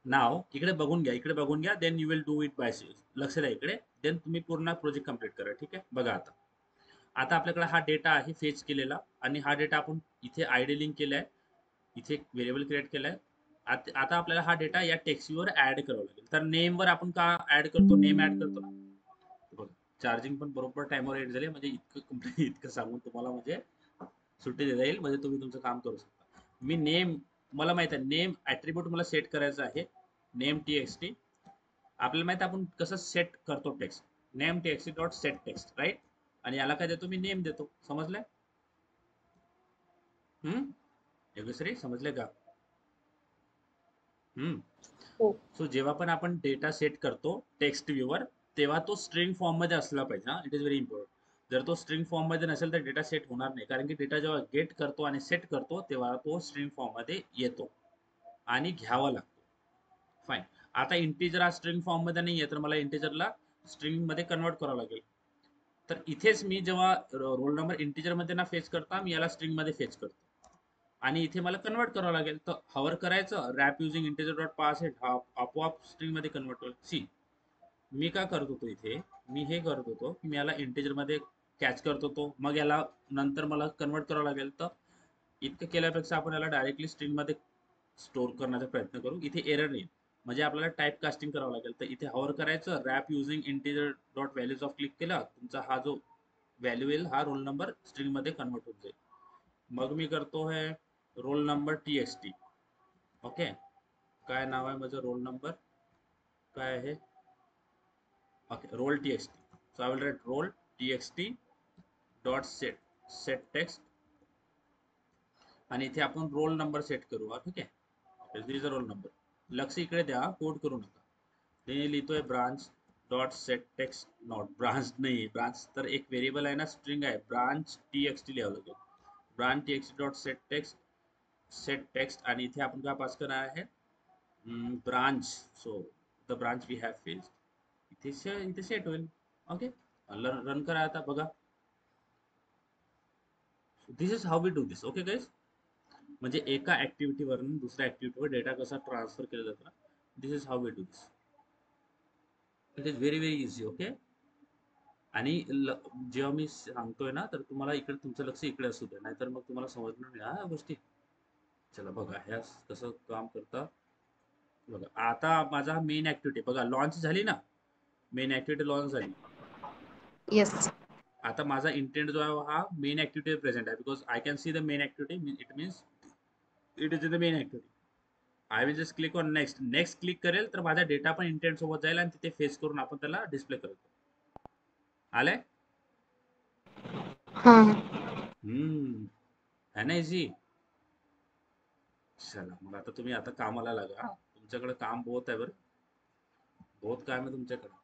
A: नाव इकडे बघून घ्या, इकडे बघून घ्या, then you will do it by self. लक्ष द्या इकडे, देन तुम्ही पूर्ण प्रोजेक्ट कंप्लीट करा. ठीक आहे. बघा, आता आपल्याकडे हा डेटा आहे फेच केलेला, आणि हा डेटा आपण इथे आयडी लिंक केलाय, इथे एक व्हेरिएबल क्रिएट केलाय. आता आपल्याला हा डेटा या टेक्स्ट वर ऍड करावा लागेल. तर नेम वर आपण का ऍड करतो, नेम ऍड करतो ना. बघा, चार्जिंग पण बरोबर टाइमवर एड झाले, म्हणजे इतकं इतकं सांगून तुम्हाला म्हणजे सुट्टी देता येईल, म्हणजे तुम्ही तुमचं काम करू शकता. मी नेम, मला माहित आहे नेम ऍट्रिब्यूट मला सेट करायचं आहे, नेम txt. आपल्याला माहित आहे आपण कसं सेट करतो text, name txt dot set text, right. आणि याला काय देतो मी, नेम देतो. समजलंय? योगेश्वरी समजले का?
E: हो.
A: सो जेव्हा पण आपण डेटा सेट करतो टेक्स्ट व्ह्यूवर, तेव्हा तो स्ट्रिंग फॉर्म मध्ये असला पाहिजे. It is very important. जर तो स्ट्रिंग फॉर्म मध्ये नसेल तर डेटा सेट होणार नाही, कारण की डेटा जेव्हा गेट करतो आणि सेट करतो तेव्हा तो स्ट्रिंग फॉर्म मध्ये येतो आणि घ्यावा लागतो. फाईन. आता इंटीजर हा स्ट्रिंग फॉर्म मध्ये नाही आहे, तर मला इंटीजरला स्ट्रिंग मध्ये कन्वर्ट करावं लागेल. तर इथेच मी जेव्हा रोल नंबर इंटीजर मध्ये ना फेच करता, मी याला स्ट्रिंग मध्ये फेच करतो, आणि इथे मला कन्वर्ट करावं लागेल. तर हवर करायचं, रॅप युझिंग इंटीजर डॉट पास आहे, आपोआप स्ट्रिंग मध्ये कन्वर्ट होईल. सी, मी काय करत होतो इथे, मी हे करत होतो की मी याला इंटीजर मध्ये कॅच करत होतो, मग याला नंतर मला कन्वर्ट करावं लागेल. तर इतकं केल्यापेक्षा आपण याला डायरेक्टली स्ट्रिंग मध्ये स्टोअर करण्याचा प्रयत्न करू. इथे एरर येईल, म्हणजे आपल्याला टाईप कास्टिंग करावं लागेल. तर इथे हवर करायचं, wrap using integer dot values of click केला, तुमचा हा जो व्हॅल्यू येईल हा रोल नंबर स्ट्रिंग मध्ये कन्वर्ट होत जाईल. मग मी करतो है रोल नंबर txt. ओके, काय नाव आहे माझं, रोल नंबर काय आहे, okay, roll txt. So I will write roll txt dot set text, आणि इथे आपण रोल नंबर सेट करू. ठीक आहे, दिस इज रोल नंबर. लक्ष इकडे द्या, कोड करू नका. मी लिहितोय branch dot set text, not branch नाही, ब्रांच तर एक व्हेरिएबल आहे ना, स्ट्रिंग आहे, ब्रांच txt लिहावं लागेल. Branch txt dot set text set text आणि इथे आपण काय पास करणार आहे branch. So the branch we have faced इथे सेट होईल. ओके, रन करा आता बघा. This is how we do this. Okay guys, म्हणजे एका ऍक्टिव्हिटीवरून दुसऱ्या ऍक्टिव्हिटीवर डेटा कसा ट्रान्सफर केला जातो. This is how we do this. It is very very easy. Okay, आणि जेव्हा मी सांगतोय ना तर तुम्हाला इकडे तुमचं लक्ष इकडे असू द्या, नाहीतर मग तुम्हाला समजणार नाही ह्या गोष्टी. चला बघा ह्या कसं काम करतं. बघा आता माझा मेन ऍक्टिव्हिटी बघा लॉन्च झाली ना, मेन ऍक्टिव्हिटी लॉन्च झाली.
C: येस.
A: आता माझा इंटेंट जो आहे हा मेन ऍक्टिव्हिटी प्रेझेंट आहे, because I can see the main activity. It means it is in the main activity. I will just click on next. Next click करेल तर माझा डेटा पण इंटेंट सोबत जाईल आणि तिथे फेस करून आपण त्याला डिस्प्ले करतो. आलंय?
C: हा.
A: है ना इझी. चला मग आता तुम्ही आता कामाला लागा. तुमच्याकडे काम बहुत आहे बरं, बहुत काम आहे तुमच्याकडे.